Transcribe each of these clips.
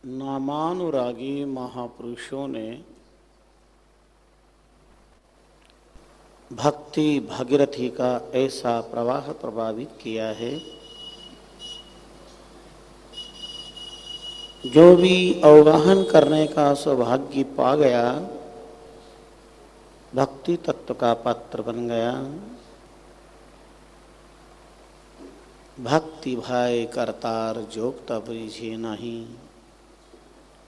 नामानुरागी महापुरुषों ने भक्ति भागीरथी का ऐसा प्रवाह प्रभावित किया है, जो भी अवगाहन करने का सौभाग्य पा गया, भक्ति तत्व का पात्र बन गया। भक्ति भाई करतार जोगता बुझे नहीं,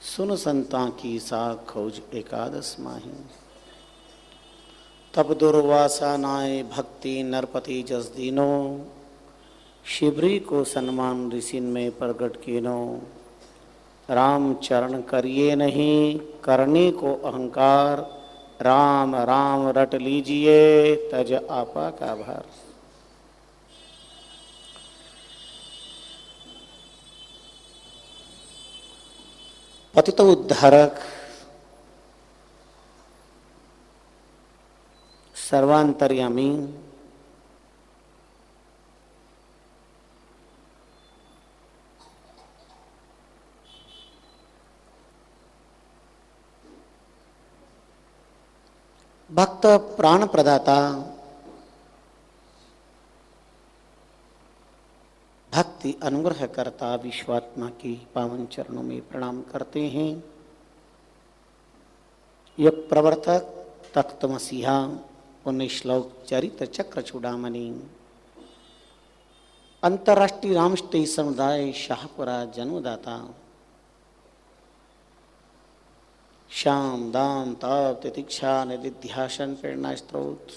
सुन संता की साख खोज एकादश माही। तब दुर्वासा नाय भक्ति नरपति जस दीनो, शिवरी को सन्मान ऋषिन में प्रगट कीनो। राम चरण करिए नहीं करने को अहंकार, राम राम रट लीजिए तज आपा का भार। पतित उद्धारक सर्वांतर्यामी भक्त प्राण प्रदाता, भक्ति अनुग्रह करता विश्वात्मा की पावन चरणों में प्रणाम करते हैं। योग प्रवर्तक तख्तमसीहा पुण्य श्लोक चरित्र चक्र चूड़ामणि, अंतर्राष्ट्रीय रामष्टि समुदाय शाहपुरा जन्मदाता, श्याम दाम ताप तितिक्षा निधिध्यासन प्रेरणा स्त्रोत,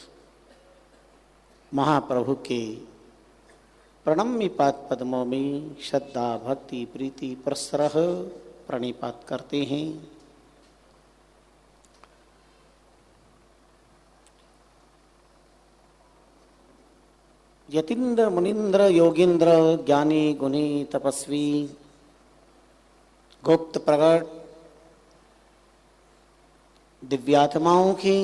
महाप्रभु के प्रणम्य पाद पद्मों में श्रद्धा भक्ति प्रीति प्रसरह प्रणिपात करते हैं। यतीन्द्र मुनीन्द्र योगीन्द्र ज्ञानी गुणी तपस्वी गुप्त प्रगट दिव्यात्माओं की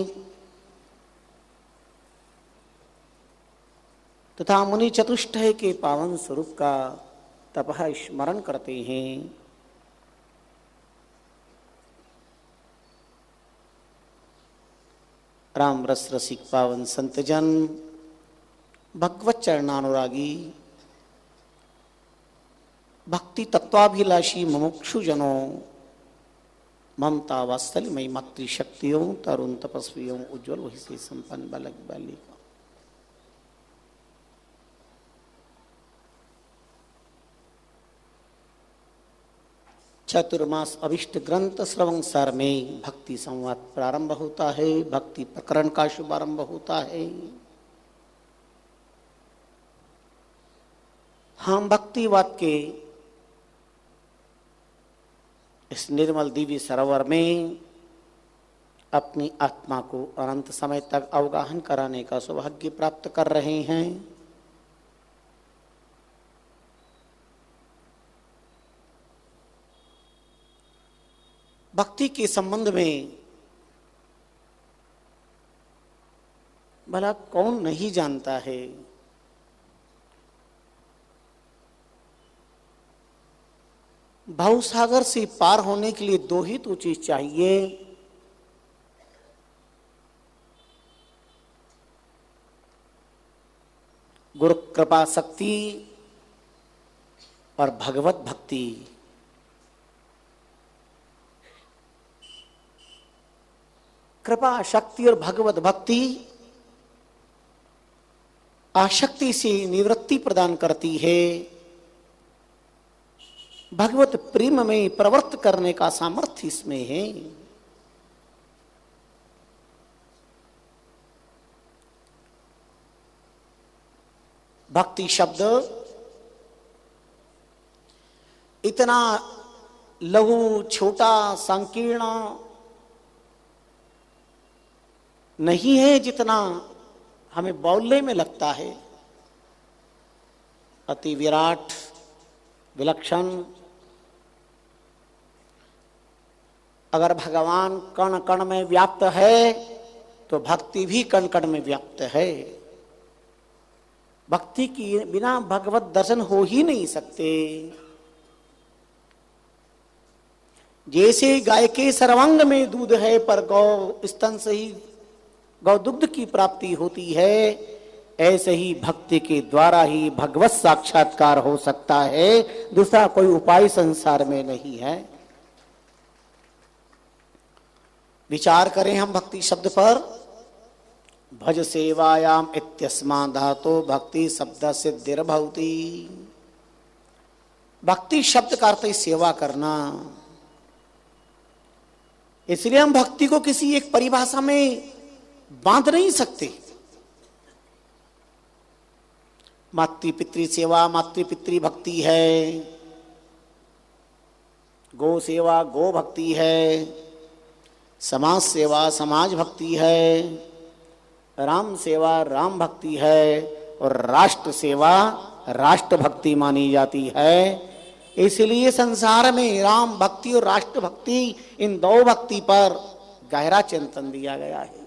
तथा मुनि चतुष्टय के पावन स्वरूप का तपह स्मरण करते हैं। राम रस रसिक पावन संतजन, भगवत चरणानुरागी, भक्ति तत्वाभिलाषी मुमुक्षु जनों, ममता वात्सल्यमयी मातृशक्तियों, तरुण तपस्वियों, उज्ज्वल वही से संपन्न बालक बालिका, चतुर्मास अभिष्ट ग्रंथ श्रवण सार में भक्ति संवाद प्रारंभ होता है, भक्ति प्रकरण का शुभारंभ होता है। हम भक्तिवाद के इस निर्मल दिव्य सरोवर में अपनी आत्मा को अनंत समय तक अवगाहन कराने का सौभाग्य प्राप्त कर रहे हैं। भक्ति के संबंध में भला कौन नहीं जानता है। भवसागर से पार होने के लिए दो ही तो चीज चाहिए, गुरु कृपा शक्ति और भगवत भक्ति। कृपा शक्ति और भगवत भक्ति आसक्ति से निवृत्ति प्रदान करती है, भगवत प्रेम में प्रवृत्त करने का सामर्थ्य इसमें है। भक्ति शब्द इतना लघु छोटा संकीर्ण नहीं है जितना हमें बोलने में लगता है। अति विराट विलक्षण। अगर भगवान कण कण में व्याप्त है तो भक्ति भी कण कण में व्याप्त है। भक्ति की बिना भगवत दर्शन हो ही नहीं सकते। जैसे गाय के सर्वांग में दूध है पर गौ स्तन से ही गौ दुग्ध की प्राप्ति होती है, ऐसे ही भक्ति के द्वारा ही भगवत साक्षात्कार हो सकता है। दूसरा कोई उपाय संसार में नहीं है। विचार करें हम भक्ति शब्द पर। भज सेवायाम इत्यस्मा धातो भक्ति शब्द सिद्धिर्भवति। भक्ति शब्द का अर्थ है सेवा करना। इसलिए हम भक्ति को किसी एक परिभाषा में बांध नहीं सकते। मातृपितृ सेवा मातृपितृ भक्ति है, गो सेवा गो भक्ति है, समाज सेवा समाज भक्ति है, राम सेवा राम भक्ति है, और राष्ट्र सेवा राष्ट्र भक्ति मानी जाती है। इसलिए संसार में राम भक्ति और राष्ट्र भक्ति, इन दो भक्ति पर गहरा चिंतन दिया गया है।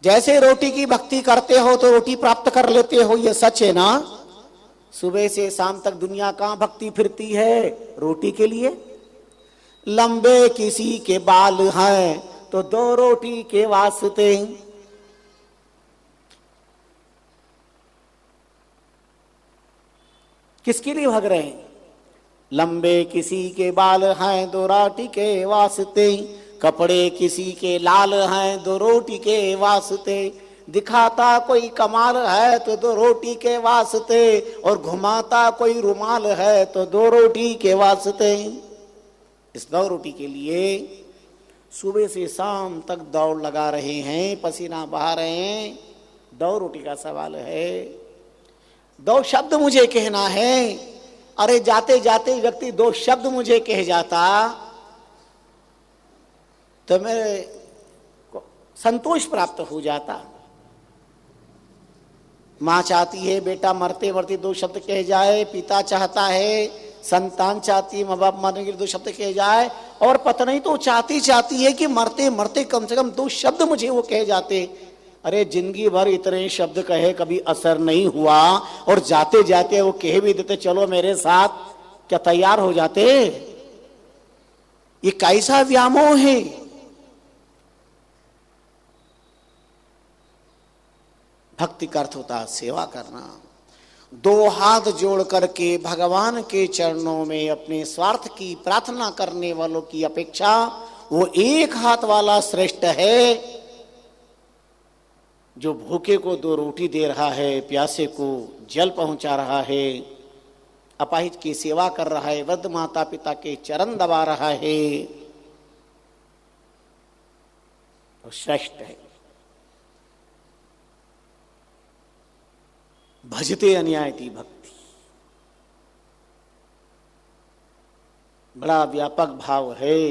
जैसे रोटी की भक्ति करते हो तो रोटी प्राप्त कर लेते हो, ये सच है ना। सुबह से शाम तक दुनिया कहां भक्ति फिरती है? रोटी के लिए। लंबे किसी के बाल हैं तो दो रोटी के वास्ते। किसके लिए भाग रहे हैं? लंबे किसी के बाल हैं दो रोटी के वास्ते, कपड़े किसी के लाल हैं दो रोटी के वास्ते, दिखाता कोई कमाल है तो दो रोटी के वास्ते, और घुमाता कोई रुमाल है तो दो रोटी के वास्ते। इस दो रोटी के लिए सुबह से शाम तक दौड़ लगा रहे हैं, पसीना बहा रहे हैं। दो रोटी का सवाल है। दो शब्द मुझे कहना है। अरे जाते जाते व्यक्ति दो शब्द मुझे कह जाता तो मेरे को संतोष प्राप्त हो जाता। माँ चाहती है बेटा मरते मरते दो शब्द कह जाए, पिता चाहता है, संतान चाहती है माँ बाप मरने के लिए दो शब्द कह जाए, और पत्नी तो चाहती है कि मरते मरते कम से कम दो शब्द मुझे वो कह जाते। अरे जिंदगी भर इतने शब्द कहे कभी असर नहीं हुआ, और जाते जाते वो कह भी देते चलो मेरे साथ, क्या तैयार हो जाते? ये कैसा व्यामोह है। भक्ति का अर्थ होता है सेवा करना। दो हाथ जोड़ करके भगवान के चरणों में अपने स्वार्थ की प्रार्थना करने वालों की अपेक्षा वो एक हाथ वाला श्रेष्ठ है, जो भूखे को दो रोटी दे रहा है, प्यासे को जल पहुंचा रहा है, अपाहिज की सेवा कर रहा है, वृद्ध माता पिता के चरण दबा रहा है, वो श्रेष्ठ है। भजते अन्यायती भक्ति बड़ा व्यापक भाव है।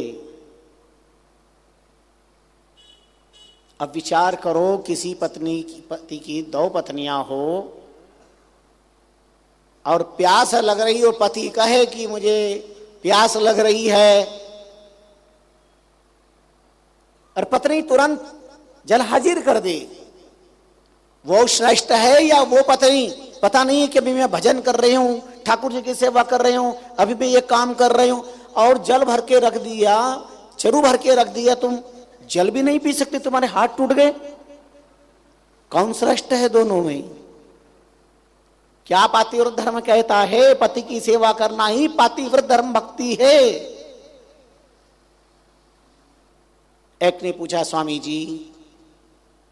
अब विचार करो, किसी पति की दो पत्नियां हो और प्यास लग रही हो, पति कहे कि मुझे प्यास लग रही है, और पत्नी तुरंत जल हाजिर कर दे, वो श्रेष्ठ है या वो पत्नी? पता नहीं है कि अभी मैं भजन कर रही हूं, ठाकुर जी की सेवा कर रही हूं, अभी मैं ये काम कर रही हूं, और जल भर के रख दिया, चरू भर के रख दिया, तुम जल भी नहीं पी सकते, तुम्हारे हाथ टूट गए। कौन श्रेष्ठ है दोनों में? क्या पातिव्रत धर्म कहता है? पति की सेवा करना ही पातिव्रत धर्म भक्ति है। एक ने पूछा, स्वामी जी,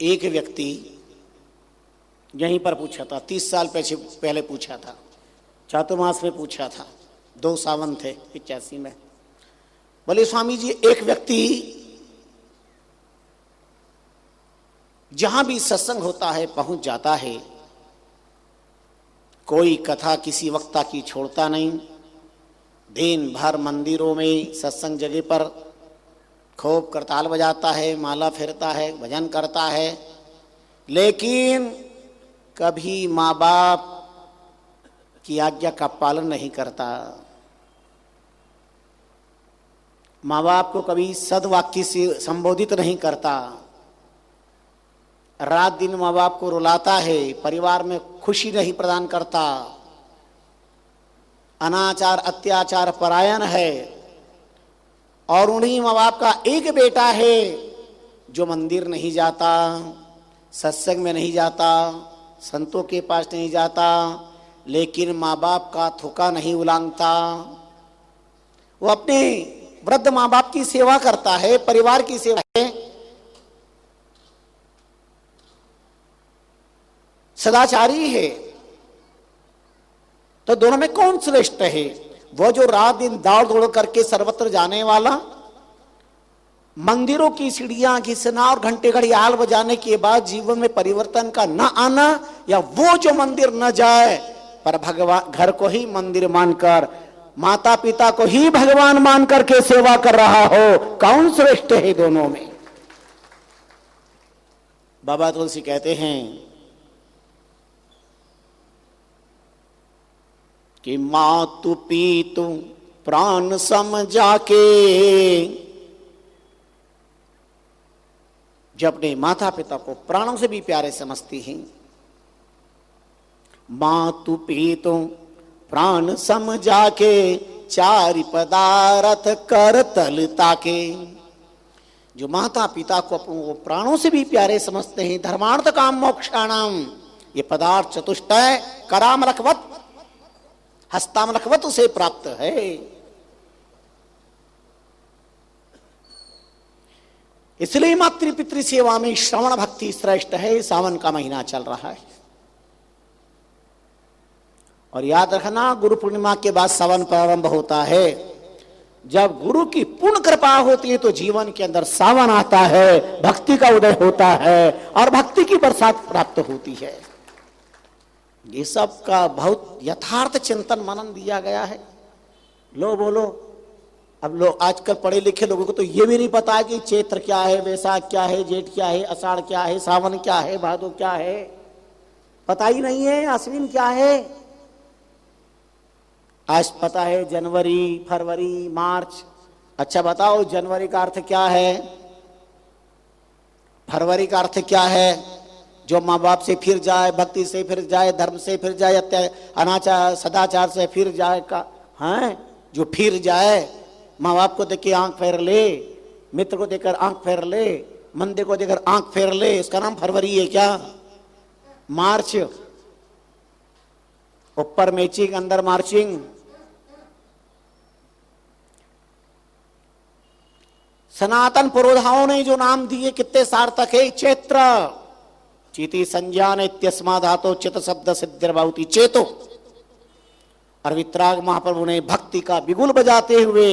एक व्यक्ति यहीं पर पूछा था, 30 साल पहले पूछा था, चातुर्मास में पूछा था, 2 सावन थे 85 में। बोले स्वामी जी, एक व्यक्ति जहां भी सत्संग होता है पहुंच जाता है, कोई कथा किसी वक्ता की छोड़ता नहीं, दिन भर मंदिरों में सत्संग जगह पर खूब करताल बजाता है, माला फेरता है, भजन करता है, लेकिन कभी माँ बाप की आज्ञा का पालन नहीं करता। माँ बाप को कभी सद्वाक्य से संबोधित नहीं करता, रात दिन माँ बाप को रुलाता है, परिवार में खुशी नहीं प्रदान करता। अनाचार अत्याचार परायण है, और उन्हीं माँ बाप का एक बेटा है जो मंदिर नहीं जाता, सत्संग में नहीं जाता, संतों के पास नहीं जाता, लेकिन माँ बाप का थुका नहीं उलांगता। वो अपने वृद्ध माँ बाप की सेवा करता है, परिवार की सेवा है, सदाचारी है। तो दोनों में कौन श्रेष्ठ है? वो जो रात दिन दौड़ दौड़ करके सर्वत्र जाने वाला, मंदिरों की सीढ़ियां घिसना और घंटे घड़ियाल बजाने के बाद जीवन में परिवर्तन का न आना, या वो जो मंदिर न जाए पर भगवान घर को ही मंदिर मानकर, माता पिता को ही भगवान मान करके सेवा कर रहा हो? कौन श्रेष्ठ है दोनों में? बाबा तुलसी कहते हैं कि मातु पीतु प्राण सम जाके, जो अपने माता पिता को प्राणों से भी प्यारे समझती हैं, मातु पीतु प्राण सम जाके, चारि पदारथ कर तल ताके। जो माता पिता को अपने प्राणों से भी प्यारे समझते हैं, धर्मार्थ काम मोक्षाणाम, ये पदार्थ चतुष्टय करामलकवत हस्तामलकवत उसे प्राप्त है। इसलिए मातृ पितृ सेवा में श्रवण भक्ति श्रेष्ठ है। सावन का महीना चल रहा है, और याद रखना गुरु पूर्णिमा के बाद सावन प्रारंभ होता है। जब गुरु की पूर्ण कृपा होती है तो जीवन के अंदर सावन आता है, भक्ति का उदय होता है और भक्ति की बरसात प्राप्त होती है। ये सब का बहुत यथार्थ चिंतन मनन दिया गया है। लो बोलो, अब लोग आजकल पढ़े लिखे लोगों को तो ये भी नहीं पता है कि चैत्र क्या है, वैशाख क्या है, जेठ क्या है, आषाढ़ क्या है, सावन क्या है, भादो क्या है, पता ही नहीं है। आश्विन क्या है आज पता है, जनवरी, फरवरी, मार्च। अच्छा बताओ जनवरी का अर्थ क्या है, फरवरी का अर्थ क्या है? जो माँ बाप से फिर जाए, भक्ति से फिर जाए, धर्म से फिर जाए, अनाचार सदाचार से फिर जाए का है, जो फिर जाए, माँ बाप को देख के आंख फेर ले, मित्र को देखकर आंख फेर ले, मंदिर को देखकर आंख फेर ले, इसका नाम फरवरी है क्या? मार्च, ऊपर मैचिंग अंदर मार्चिंग। सनातन पुरोधाओं ने जो नाम दिए कितने सार्थक है। चैत्र चीति संज्ञान इत्यस्मा धातो चित शब्द सिद्धिर्भवति चेतो। और वितराग महाप्रभु ने भक्ति का बिगुल बजाते हुए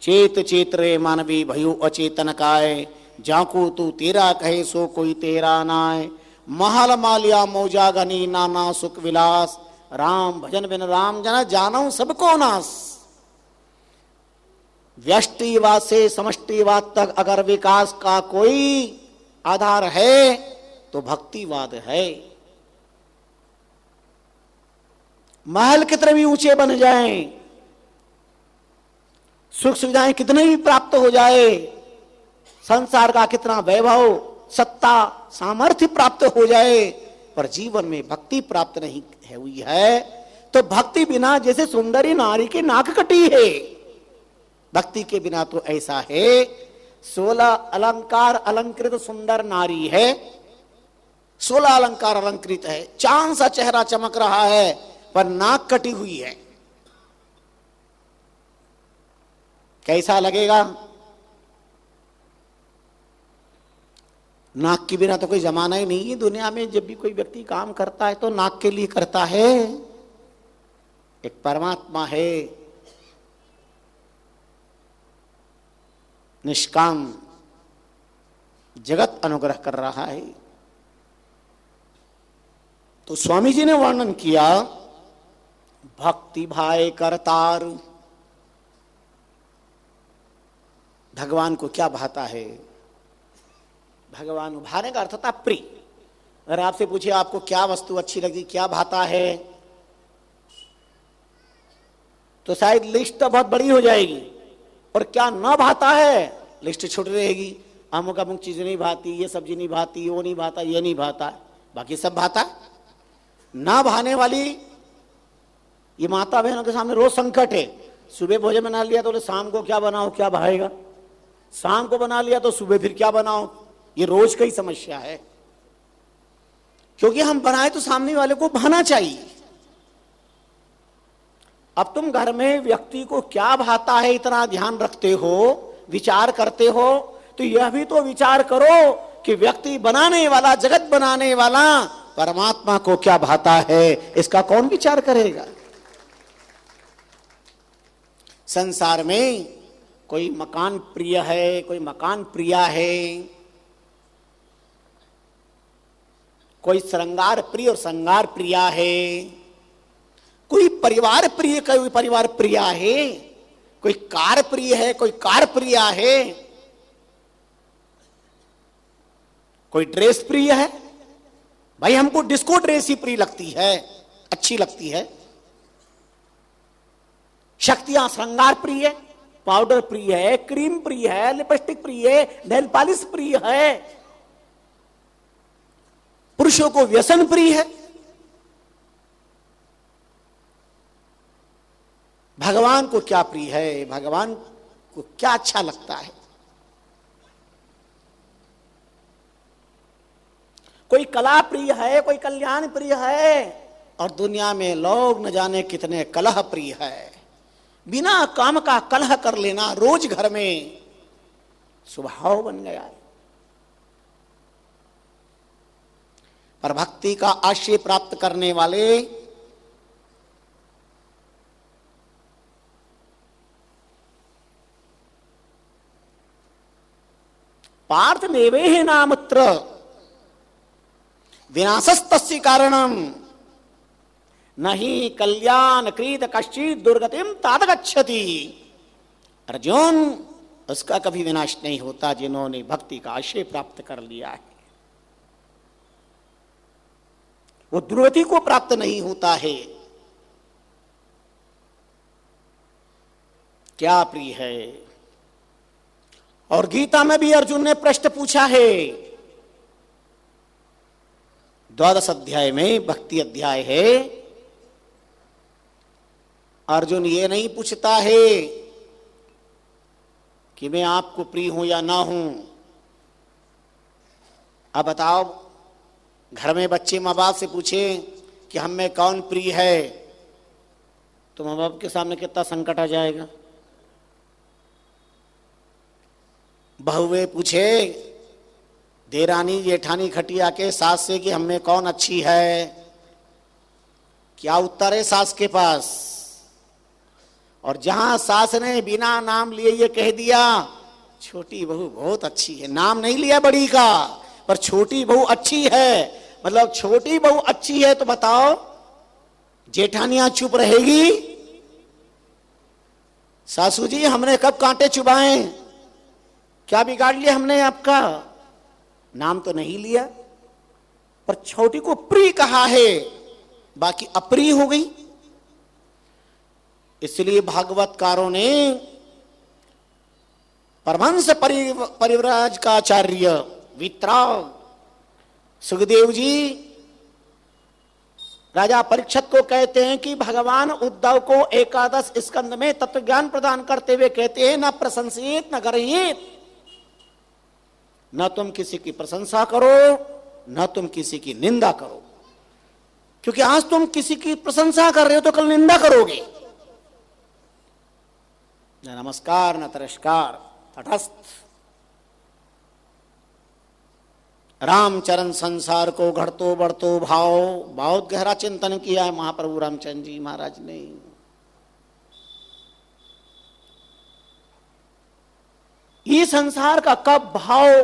चेत चेतरे मानवी भयो अचेतन काय, जाकू तू तेरा कहे सो कोई तेरा नाय, महल मालिया मौजा गनी नाना सुख विलास, राम भजन बिन राम जन जानो सबको नास। व्यष्टिवाद से समष्टिवाद तक अगर विकास का कोई आधार है तो भक्तिवाद है। महल कितने भी ऊंचे बन जाएं, सुख सुविधाएं कितने भी प्राप्त हो जाए, संसार का कितना वैभव, सत्ता, सामर्थ्य प्राप्त हो जाए, पर जीवन में भक्ति प्राप्त नहीं हुई है तो भक्ति बिना जैसे सुंदरी नारी की नाक कटी है। भक्ति के बिना तो ऐसा है 16 अलंकार अलंकृत सुंदर नारी है, 16 अलंकार अलंकृत है, चांद सा चेहरा चमक रहा है, पर नाक कटी हुई है। कैसा लगेगा? नाक के बिना तो कोई जमाना ही नहीं है दुनिया में। जब भी कोई व्यक्ति काम करता है तो नाक के लिए करता है। एक परमात्मा है निष्काम, जगत अनुग्रह कर रहा है। तो स्वामी जी ने वर्णन किया भक्ति भाई करतार। भगवान को क्या भाता है? भगवान भाने का अर्थ था प्रिय। अगर आपसे पूछे आपको क्या वस्तु अच्छी लगी, क्या भाता है, तो शायद लिस्ट तो बहुत बड़ी हो जाएगी, और क्या न भाता है लिस्ट छोटी रहेगी। अमुक अमुक चीज नहीं भाती, ये सब्जी नहीं भाती, वो नहीं भाता, ये नहीं भाता, बाकी सब भाता। ना भाने वाली ये माता बहनों के सामने रोज संकट है। सुबह भोजन बना लिया तो शाम को क्या बनाओ, क्या भाएगा, शाम को बना लिया तो सुबह फिर क्या बनाओ, ये रोज की समस्या है। क्योंकि हम बनाए तो सामने वाले को भाना चाहिए। अब तुम घर में व्यक्ति को क्या भाता है इतना ध्यान रखते हो, विचार करते हो, तो यह भी तो विचार करो कि व्यक्ति बनाने वाला, जगत बनाने वाला परमात्मा को क्या भाता है, इसका कौन विचार करेगा। संसार में कोई मकान प्रिय है, कोई मकान प्रिया है, कोई श्रृंगार प्रिय और श्रृंगार प्रिया है, कोई परिवार प्रिय, कोई परिवार प्रिया है, कोई कार प्रिय है, कोई कार प्रिया है, कोई ड्रेस प्रिय है। भाई हमको डिस्को ड्रेस ही प्रिय लगती है, अच्छी लगती है। शक्तियां श्रृंगार प्रिय है, पाउडर प्रिय है, क्रीम प्रिय है, लिपस्टिक प्रिय है, नेल पॉलिश प्रिय है। पुरुषों को व्यसन प्रिय है। भगवान को क्या प्रिय है, भगवान को क्या अच्छा लगता है। कोई कला प्रिय है, कोई कल्याण प्रिय है, और दुनिया में लोग न जाने कितने कलह प्रिय है। बिना काम का कलह कर लेना रोज घर में स्वभाव बन गया है। पर भक्ति का आश्रय प्राप्त करने वाले पार्थ नेवेह नामत्र विनाशस्तस्य कारणम नहीं कल्याण कृत कश्चित दुर्गतिम तात गच्छति। अर्जुन, उसका कभी विनाश नहीं होता जिन्होंने भक्ति का आश्रय प्राप्त कर लिया है। वो दुर्गति को प्राप्त नहीं होता है। क्या प्रिय है। और गीता में भी अर्जुन ने प्रश्न पूछा है, 12 अध्याय में भक्ति अध्याय है। अर्जुन ये नहीं पूछता है कि मैं आपको प्रिय हूं या ना हूं। अब बताओ, घर में बच्चे माँ बाप से पूछे कि हम में कौन प्रिय है, तो माँ बाप के सामने कितना संकट आ जाएगा। बहुए पूछे देरानी जेठानी खटिया के सास से कि हम में कौन अच्छी है, क्या उत्तर है सास के पास। और जहां सास ने बिना नाम लिए ये कह दिया छोटी बहू बहुत अच्छी है, नाम नहीं लिया बड़ी का, पर छोटी बहू अच्छी है, मतलब छोटी बहू अच्छी है, तो बताओ जेठानियां चुप रहेगी। सासू जी हमने कब कांटे चुभाए, क्या बिगाड़ लिया हमने आपका, नाम तो नहीं लिया, पर छोटी को प्रिय कहा है, बाकी अप्रिय हो गई। इसलिए भागवतकारों ने परमहंस परिव्राज का आचार्य वितराग सुखदेव जी राजा परीक्षित को कहते हैं कि भगवान उद्धव को 11 स्कंद में तत्व ज्ञान प्रदान करते हुए कहते हैं, न प्रशंसित न गर्हित, न तुम किसी की प्रशंसा करो न तुम किसी की निंदा करो। क्योंकि आज तुम किसी की प्रशंसा कर रहे हो तो कल निंदा करोगे। न नमस्कार न तिरस्कार, तटस्थ। रामचरण संसार को घटतो बढ़तो भाव, बहुत गहरा चिंतन किया है महाप्रभु रामचंद्र जी महाराज ने। ये संसार का कब भाव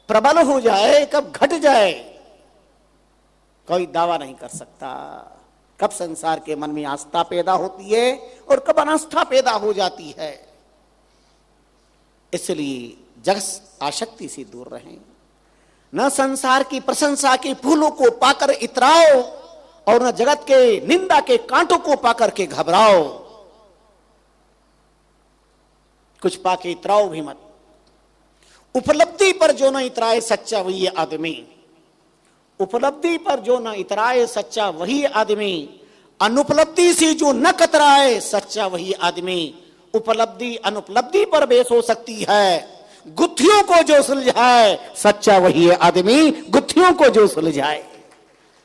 प्रबल हो जाए, कब घट जाए, कोई दावा नहीं कर सकता। कब संसार के मन में आस्था पैदा होती है और कब अनास्था पैदा हो जाती है। इसलिए जगत आसक्ति से दूर रहें, न संसार की प्रशंसा के फूलों को पाकर इतराओ और न जगत के निंदा के कांटों को पाकर के घबराओ। कुछ पाके इतराओ भी मत। उपलब्धि पर जो न इतराए सच्चा वही आदमी, उपलब्धि पर जो न इतराए सच्चा वही आदमी। अनुपलब्धि से जो न कतराए सच्चा वही आदमी। उपलब्धि अनुपलब्धि पर बेस हो सकती है, गुत्थियों को जो सुलझाए सच्चा वही आदमी, गुत्थियों को जो सुलझाए,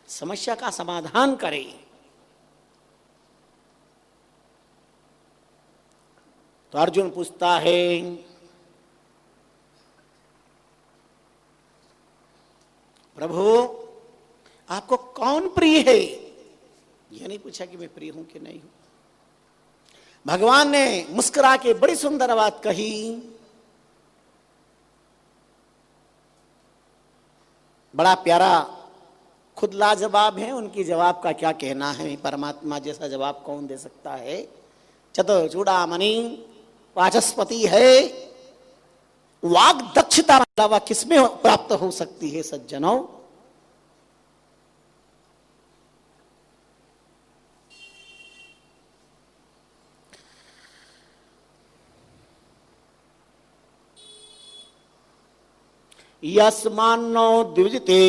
समस्या का समाधान करे। तो अर्जुन पूछता है, प्रभु आपको कौन प्रिय है? यह नहीं पूछा कि मैं प्रिय हूं कि नहीं हूं। भगवान ने मुस्कुरा के बड़ी सुंदर बात कही, बड़ा प्यारा, खुद लाजवाब है, उनकी जवाब का क्या कहना है। परमात्मा जैसा जवाब कौन दे सकता है। चतुर चूड़ामणि वाचस्पति है, वाग दक्षता अलावा किसमें प्राप्त हो सकती है सज्जनों। यस्मान्नो द्विजते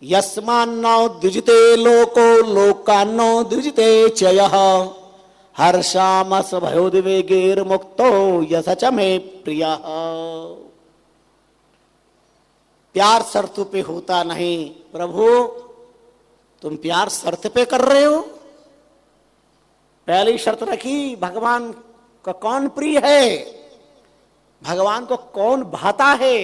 यस्मान्नो द्विजते लोको लोकान्नो द्विजते च यः हर्षामस भयोद्वेगैर मुक्तो यस च मे प्रियः। प्यार शर्त पे होता नहीं। प्रभु तुम प्यार शर्त पे कर रहे हो। पहली शर्त रखी, भगवान का कौन प्रिय है, भगवान को कौन भाता है।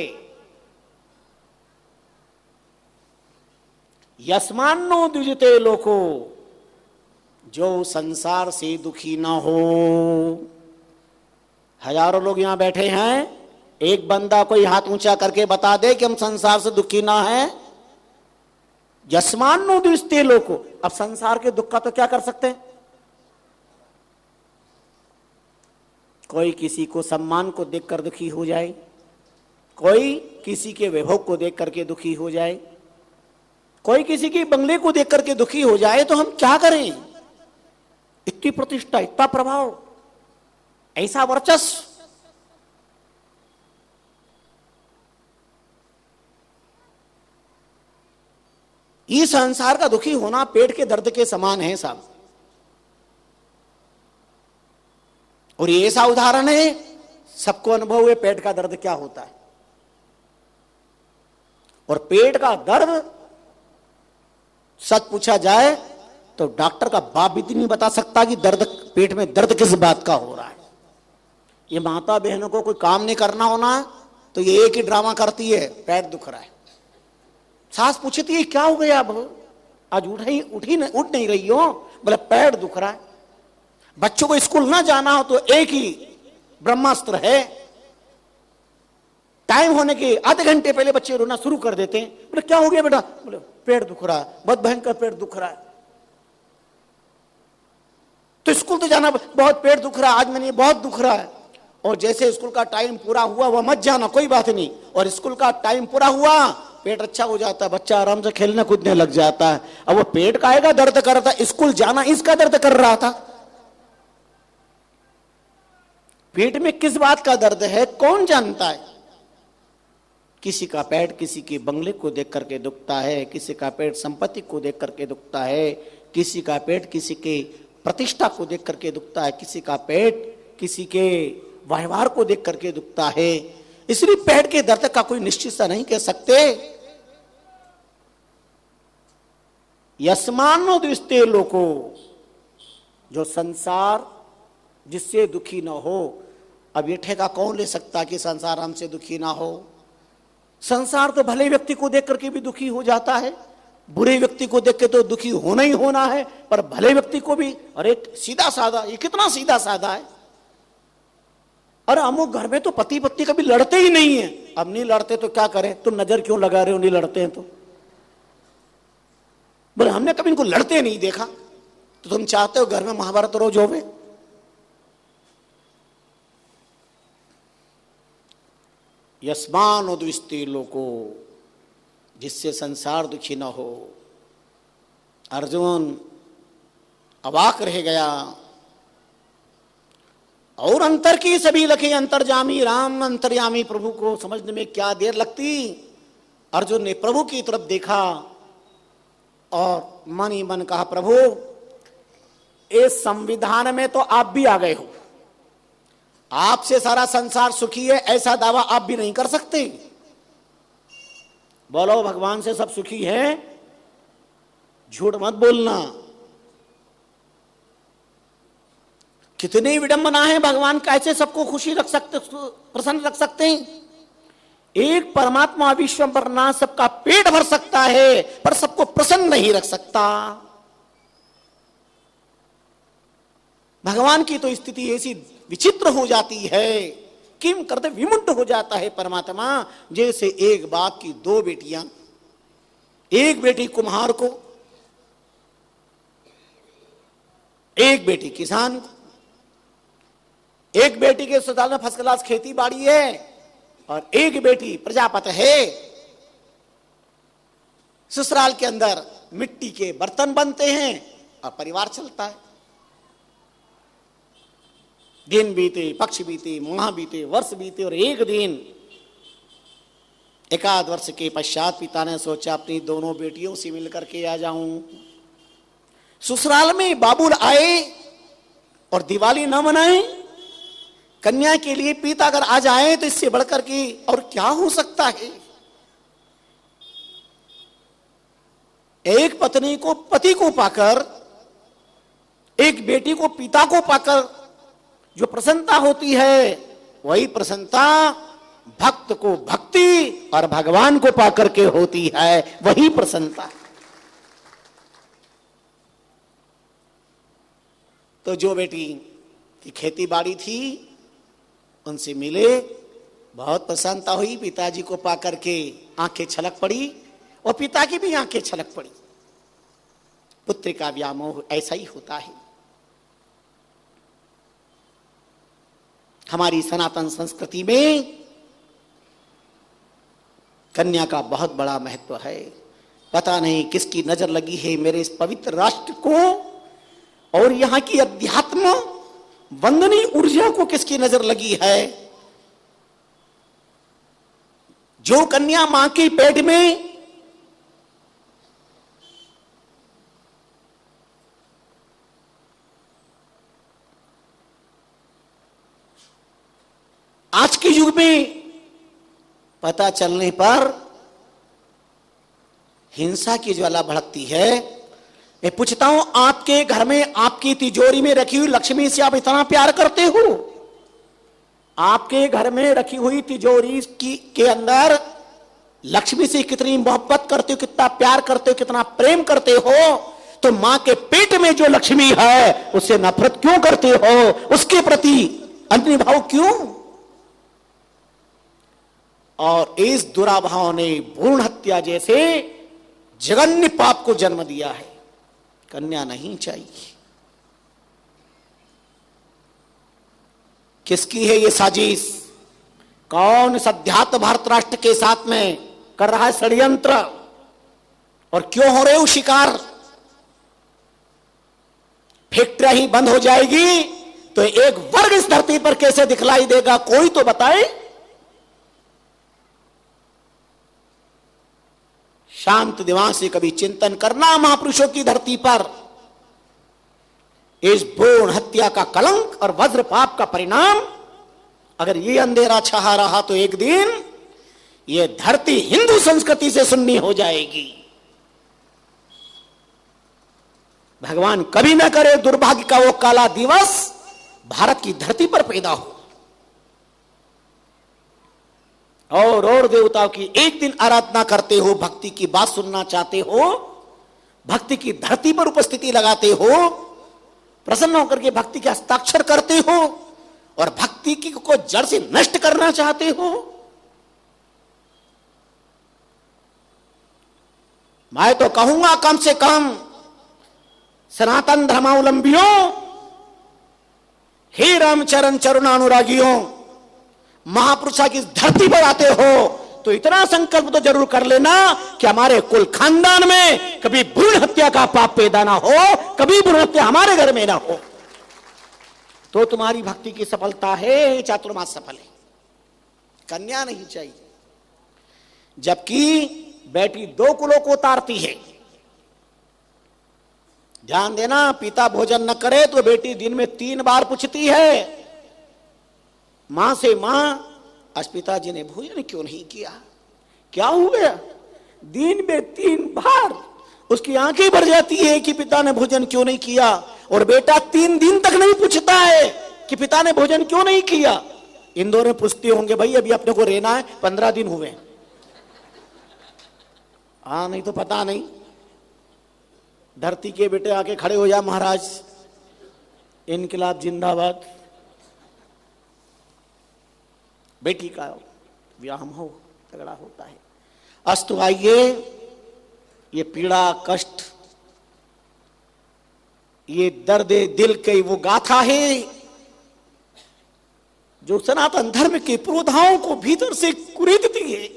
यस्मान्नो द्विजते लोको, जो संसार से दुखी ना हो। हजारों लोग यहां बैठे हैं, एक बंदा कोई हाथ ऊंचा करके बता दे कि हम संसार से दुखी ना है। यस्मान्नो द्विजते लोको, अब संसार के दुख का तो क्या कर सकते हैं। कोई किसी को सम्मान को देखकर दुखी हो जाए, कोई किसी के वैभव को देख करके दुखी हो जाए, कोई किसी के बंगले को देख करके दुखी हो जाए, तो हम क्या करें। इतनी प्रतिष्ठा, इतना प्रभाव, ऐसा वर्चस्व, इस संसार का दुखी होना पेट के दर्द के समान है साहब। और ये ऐसा उदाहरण है, सबको अनुभव है पेट का दर्द क्या होता है। और पेट का दर्द सच पूछा जाए तो डॉक्टर का बाप भी नहीं बता सकता कि दर्द, पेट में दर्द किस बात का हो रहा है। ये माता बहनों को कोई काम नहीं करना होना तो ये एक ही ड्रामा करती है, पेट दुख रहा है। सास पूछती है क्या हो गया, अब आज उठ नहीं रही हो, बोले पेट दुख रहा है। बच्चों को स्कूल ना जाना हो तो एक ही ब्रह्मास्त्र है, टाइम होने के आधे घंटे पहले बच्चे रोना शुरू कर देते हैं। बोले क्या हो गया बेटा, बोले पेट दुख रहा है, बहुत भयंकर पेट दुख रहा है। तो स्कूल तो जाना, बहुत पेट दुख रहा है आज, मैंने बहुत दुख रहा है। और जैसे स्कूल का टाइम पूरा हुआ, वह मत जाना, कोई बात नहीं। और स्कूल का टाइम पूरा हुआ, पेट अच्छा हो जाता है, बच्चा आराम से खेलने कूदने लग जाता है। अब वो पेट का आएगा दर्द कर रहा था, स्कूल जाना इसका दर्द कर रहा था। पेट में किस बात का दर्द है कौन जानता है। किसी का पेट किसी के बंगले को देख करके दुखता है, किसी का पेट संपत्ति को देख करके दुखता है, किसी का पेट किसी के प्रतिष्ठा को देख करके दुखता है, किसी का पेट किसी के व्यवहार को देख करके दुखता है। इसलिए पेट के दर्द का कोई निश्चित सा नहीं कह सकते। यस्मान्नो द्विजते लोको, जो संसार जिससे दुखी न हो। अब ये ठेका कौन ले सकता कि संसार हमसे दुखी ना हो। संसार तो भले व्यक्ति को देख करके भी दुखी हो जाता है, बुरे व्यक्ति को देख के तो दुखी होना ही होना है, पर भले व्यक्ति को भी, अरे सीधा साधा, ये कितना सीधा साधा है। अरे अमुक घर में तो पति पत्नी कभी लड़ते ही नहीं है। अब नहीं लड़ते तो क्या करें, तुम नजर क्यों लगा रहे हो, नहीं लड़ते हैं तो। बोले हमने कभी इनको लड़ते नहीं देखा, तो तुम चाहते हो घर में महाभारत रोज होवे। यस्मान्नो द्विजते लोको, जिससे संसार दुखी न हो। अर्जुन अवाक रह गया। और अंतर की सभी लखे अंतर्जामी राम, अंतर्यामी प्रभु को समझने में क्या देर लगती। अर्जुन ने प्रभु की तरफ देखा और मन ही मन कहा, प्रभु इस संविधान में तो आप भी आ गए हो, आपसे सारा संसार सुखी है ऐसा दावा आप भी नहीं कर सकते। बोलो भगवान से सब सुखी है, झूठ मत बोलना। कितनी विडंबना है, भगवान कैसे सबको खुशी रख सकते, प्रसन्न रख सकते हैं। एक परमात्मा विश्वंभरनाथ सबका पेट भर सकता है पर सबको प्रसन्न नहीं रख सकता। भगवान की तो स्थिति ऐसी विचित्र हो जाती है, किम करते विमुक्त हो जाता है परमात्मा। जैसे एक बाप की दो बेटियां, एक बेटी कुम्हार को, एक बेटी किसान को, एक बेटी के ससुराल में फर्स्ट क्लास खेती बाड़ी है और एक बेटी प्रजापति है। ससुराल के अंदर मिट्टी के बर्तन बनते हैं और परिवार चलता है। दिन बीते, पक्ष बीते, माह बीते, वर्ष बीते और एक दिन, एकाध वर्ष के पश्चात पिता ने सोचा अपनी दोनों बेटियों से मिलकर के आ जाऊं। ससुराल में बाबुल आए और दिवाली न मनाए। कन्या के लिए पिता अगर आ जाए तो इससे बढ़कर के और क्या हो सकता है। एक पत्नी को पति को पाकर, एक बेटी को पिता को पाकर जो प्रसन्नता होती है, वही प्रसन्नता भक्त को भक्ति और भगवान को पाकर के होती है, वही प्रसन्नता। तो जो बेटी की खेती बाड़ी थी उनसे मिले, बहुत प्रसन्नता हुई। पिताजी को पाकर के आंखें छलक पड़ी और पिता की भी आंखें छलक पड़ी। पुत्र का व्यामोह ऐसा ही होता है। हमारी सनातन संस्कृति में कन्या का बहुत बड़ा महत्व है। पता नहीं किसकी नजर लगी है मेरे इस पवित्र राष्ट्र को और यहां की अध्यात्म वंदनीय ऊर्जा को किसकी नजर लगी है। जो कन्या मां के पेट में आज के युग में पता चलने पर हिंसा की ज्वाला भड़कती है। मैं पूछता हूं, आपके घर में आपकी तिजोरी में रखी हुई लक्ष्मी से आप इतना प्यार करते हो? आपके घर में रखी हुई तिजोरी के अंदर लक्ष्मी से कितनी मोहब्बत करते हो, कितना प्यार करते हो, कितना प्रेम करते हो? तो मां के पेट में जो लक्ष्मी है उससे नफरत क्यों करते हो? उसके प्रति अन्य भाव क्यों? और इस दुराभाव ने भ्रूण हत्या जैसे जघन्य पाप को जन्म दिया है। कन्या नहीं चाहिए। किसकी है ये साजिश? कौन सध्यात्म भारत राष्ट्र के साथ में कर रहा है षड्यंत्र? और क्यों हो रहे हो शिकार? फैक्ट्रियां ही बंद हो जाएगी तो एक वर्ग इस धरती पर कैसे दिखलाई देगा? कोई तो बताए। शांत दिमाग से कभी चिंतन करना महापुरुषों की धरती पर। इस भ्रूण हत्या का कलंक और वज्रपाप का परिणाम अगर ये अंधेरा छा रहा तो एक दिन ये धरती हिंदू संस्कृति से सुन्नी हो जाएगी। भगवान कभी न करे दुर्भाग्य का वो काला दिवस भारत की धरती पर पैदा हो। और देवताओं की एक दिन आराधना करते हो, भक्ति की बात सुनना चाहते हो, भक्ति की धरती पर उपस्थिति लगाते हो, प्रसन्न होकर के भक्ति के हस्ताक्षर करते हो और भक्ति की को जड़ से नष्ट करना चाहते हो। मैं तो कहूंगा कम से कम सनातन धर्मावलंबियों, हे रामचरण चरुणानुरागियों, महापुरुषा की धरती पर आते हो तो इतना संकल्प तो जरूर कर लेना कि हमारे कुल खानदान में कभी भ्रूण हत्या का पाप पैदा ना हो, कभी भ्रूण हत्या हमारे घर में ना हो। तो तुम्हारी भक्ति की सफलता है, चातुर्मास सफल है। कन्या नहीं चाहिए। जबकि बेटी 2 कुलों को उतारती है। ध्यान देना, पिता भोजन न करे तो बेटी दिन में 3 बार पूछती है मां से, मां आज पिताजी ने भोजन क्यों नहीं किया, क्या हो गया। दिन में 3 बार उसकी आंखें भर जाती है कि पिता ने भोजन क्यों नहीं किया, और बेटा 3 दिन तक नहीं पूछता है कि पिता ने भोजन क्यों नहीं किया। इंदौर में पूछते होंगे भाई अभी अपने को रहना है, 15 दिन हुए। हाँ, नहीं तो पता नहीं। धरती के बेटे आके खड़े हो जा महाराज, इनकलाब जिंदाबाद। बेटी का व्यायाम हो तगड़ा होता है। अस्तु आइए, ये पीड़ा कष्ट, ये दर्द दिल की वो गाथा है जो सनातन धर्म के पुरोधाओं को भीतर से कुरेदती है।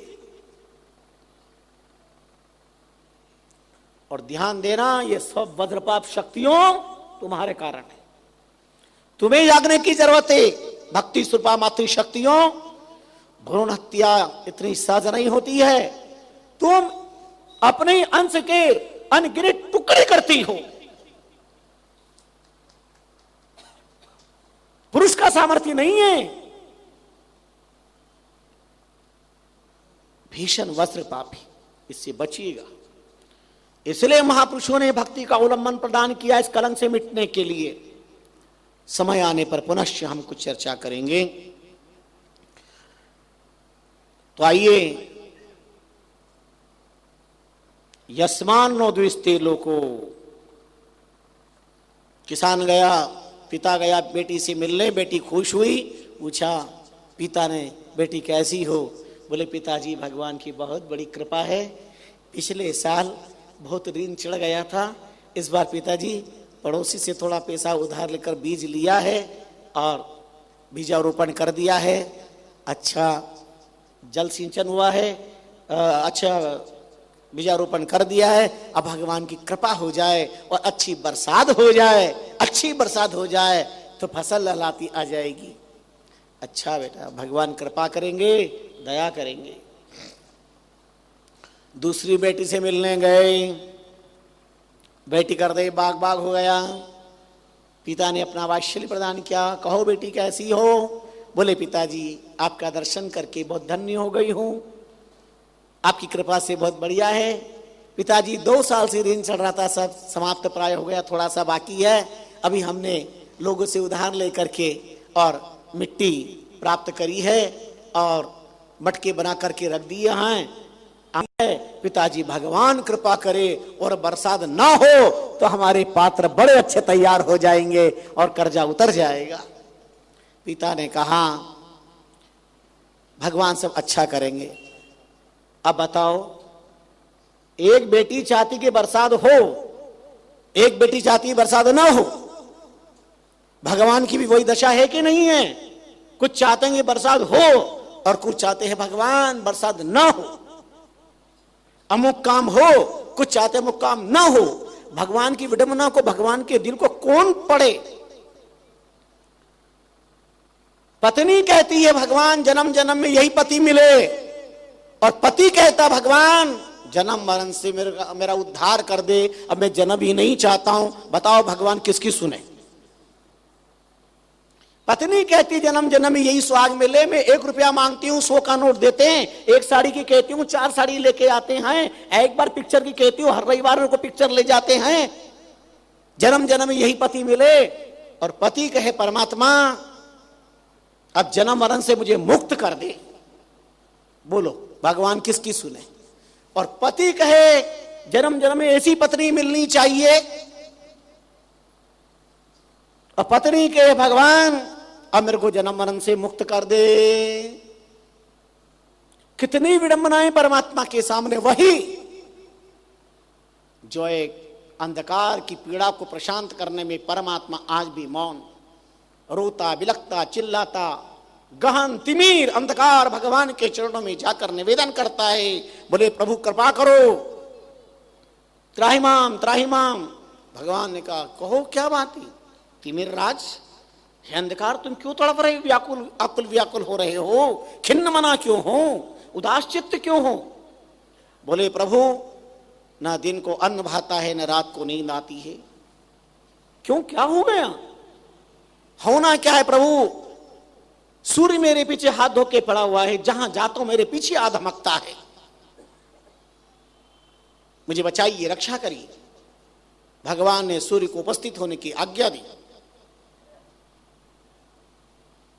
और ध्यान देना, ये सब वज्रपात शक्तियों तुम्हारे कारण है। तुम्हें जागने की जरूरत है। भक्ति स्वरूपा मातृ शक्तियों, भ्रूण हत्या इतनी सहज नहीं होती है। तुम अपने अंश के अनगिनत टुकड़े करती हो। पुरुष का सामर्थ्य नहीं है। भीषण वज्रपात, इससे बचिएगा। इसलिए महापुरुषों ने भक्ति का अवलंबन प्रदान किया इस कलंक से मिटने के लिए। समय आने पर पुनश्च हम कुछ चर्चा करेंगे। तो आइए, यस्मान नो द्विस्ते लोको। किसान गया, पिता गया बेटी से मिलने, बेटी खुश हुई, पूछा पिता ने बेटी कैसी हो। बोले पिताजी भगवान की बहुत बड़ी कृपा है, पिछले साल बहुत ऋण चढ़ गया था, इस बार पिताजी पड़ोसी से थोड़ा पैसा उधार लेकर बीज लिया है और बीजारोपण कर दिया है। अच्छा जल सिंचन हुआ है, अच्छा बीजारोपण कर दिया है। अब भगवान की कृपा हो जाए और अच्छी बरसात हो जाए, अच्छी बरसात हो जाए तो फसल लहलाती आ जाएगी। अच्छा बेटा, भगवान कृपा करेंगे, दया करेंगे। दूसरी बेटी से मिलने गए, बेटी कर दे बाग बाग हो गया। पिता ने अपना वात्सल्य प्रदान किया, कहो बेटी कैसी हो। बोले पिताजी आपका दर्शन करके बहुत धन्य हो गई हूं, आपकी कृपा से बहुत बढ़िया है। पिताजी 2 साल से ऋण चढ़ रहा था, सब समाप्त प्राय हो गया, थोड़ा सा बाकी है। अभी हमने लोगों से उधार लेकर के और मिट्टी प्राप्त करी है और मटके बना करके रख दिए हैं। पिताजी भगवान कृपा करे और बरसात ना हो तो हमारे पात्र बड़े अच्छे तैयार हो जाएंगे और कर्जा उतर जाएगा। पिता ने कहा भगवान सब अच्छा करेंगे। अब बताओ, एक बेटी चाहती कि बरसात हो, एक बेटी चाहती बरसात ना हो। भगवान की भी वही दशा है कि नहीं है? कुछ चाहते हैं बरसात हो और कुछ चाहते हैं भगवान बरसात ना हो। अमुक काम हो, कुछ चाहते अमुक काम ना हो। भगवान की विडंबना को, भगवान के दिल को कौन पढ़े? पत्नी कहती है भगवान जन्म जन्म में यही पति मिले, और पति कहता भगवान जन्म मरण से मेरा उद्धार कर दे, अब मैं जन्म ही नहीं चाहता हूं। बताओ भगवान किसकी सुने? पत्नी कहती जन्म जन्म में यही सुहाग मिले, मैं 1 रुपया मांगती हूँ 100 का नोट देते हैं। एक साड़ी की कहती हूँ 4 साड़ी लेके आते हैं। एक बार पिक्चर की कहती हूँ हर रविवार उनको पिक्चर ले जाते हैं। जन्म जन्म में यही पति मिले। और पति कहे परमात्मा अब जन्म मरण से मुझे मुक्त कर दे। बोलो भगवान किसकी सुने? और पति कहे जन्म जन्म में ऐसी पत्नी मिलनी चाहिए, और पत्नी कहे भगवान अब मेरे को जन्म मरण से मुक्त कर दे। कितनी विडंबनाएं परमात्मा के सामने। वही जो एक अंधकार की पीड़ा को प्रशांत करने में परमात्मा आज भी मौन, रोता बिलखता चिल्लाता गहन तिमीर अंधकार भगवान के चरणों में जाकर निवेदन करता है। बोले प्रभु कृपा करो, त्राहिमाम त्राहिमाम। भगवान ने कहा कहो क्या बात है तिमिर राज, हे अंधकार तुम क्यों तड़प रहे, व्याकुल आकुल व्याकुल हो रहे हो, खिन्न मना क्यों हो, उदास चित्त क्यों हो? बोले प्रभु ना दिन को अन्न भाता है न रात को नींद आती है। क्यों, क्या हो गया? होना क्या है प्रभु? सूर्य मेरे पीछे हाथ धो के पड़ा हुआ है, जहां जाता हूं मेरे पीछे आ धमकता है। मुझे बचाइए, रक्षा करिए। भगवान ने सूर्य को उपस्थित होने की आज्ञा दी।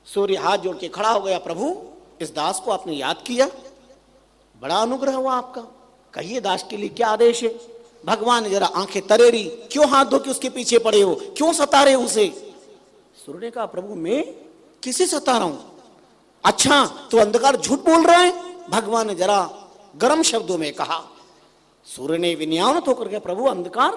सूर्य हाथ जोड़ के खड़ा हो गया, प्रभु इस दास को आपने याद किया, बड़ा अनुग्रह हुआ आपका, कहिए दास के लिए क्या आदेश है। भगवान ने जरा आंखें तरेरी, क्यों हाथ धो के उसके पीछे पड़े हो, क्यों सता रहे हो उसे? सूर्य ने कहा प्रभु मैं किसे सता रहा हूं? अच्छा तो अंधकार झूठ बोल रहा है? भगवान ने जरा गर्म शब्दों में कहा। सूर्य ने विनयान्वित होकर के, प्रभु अंधकार?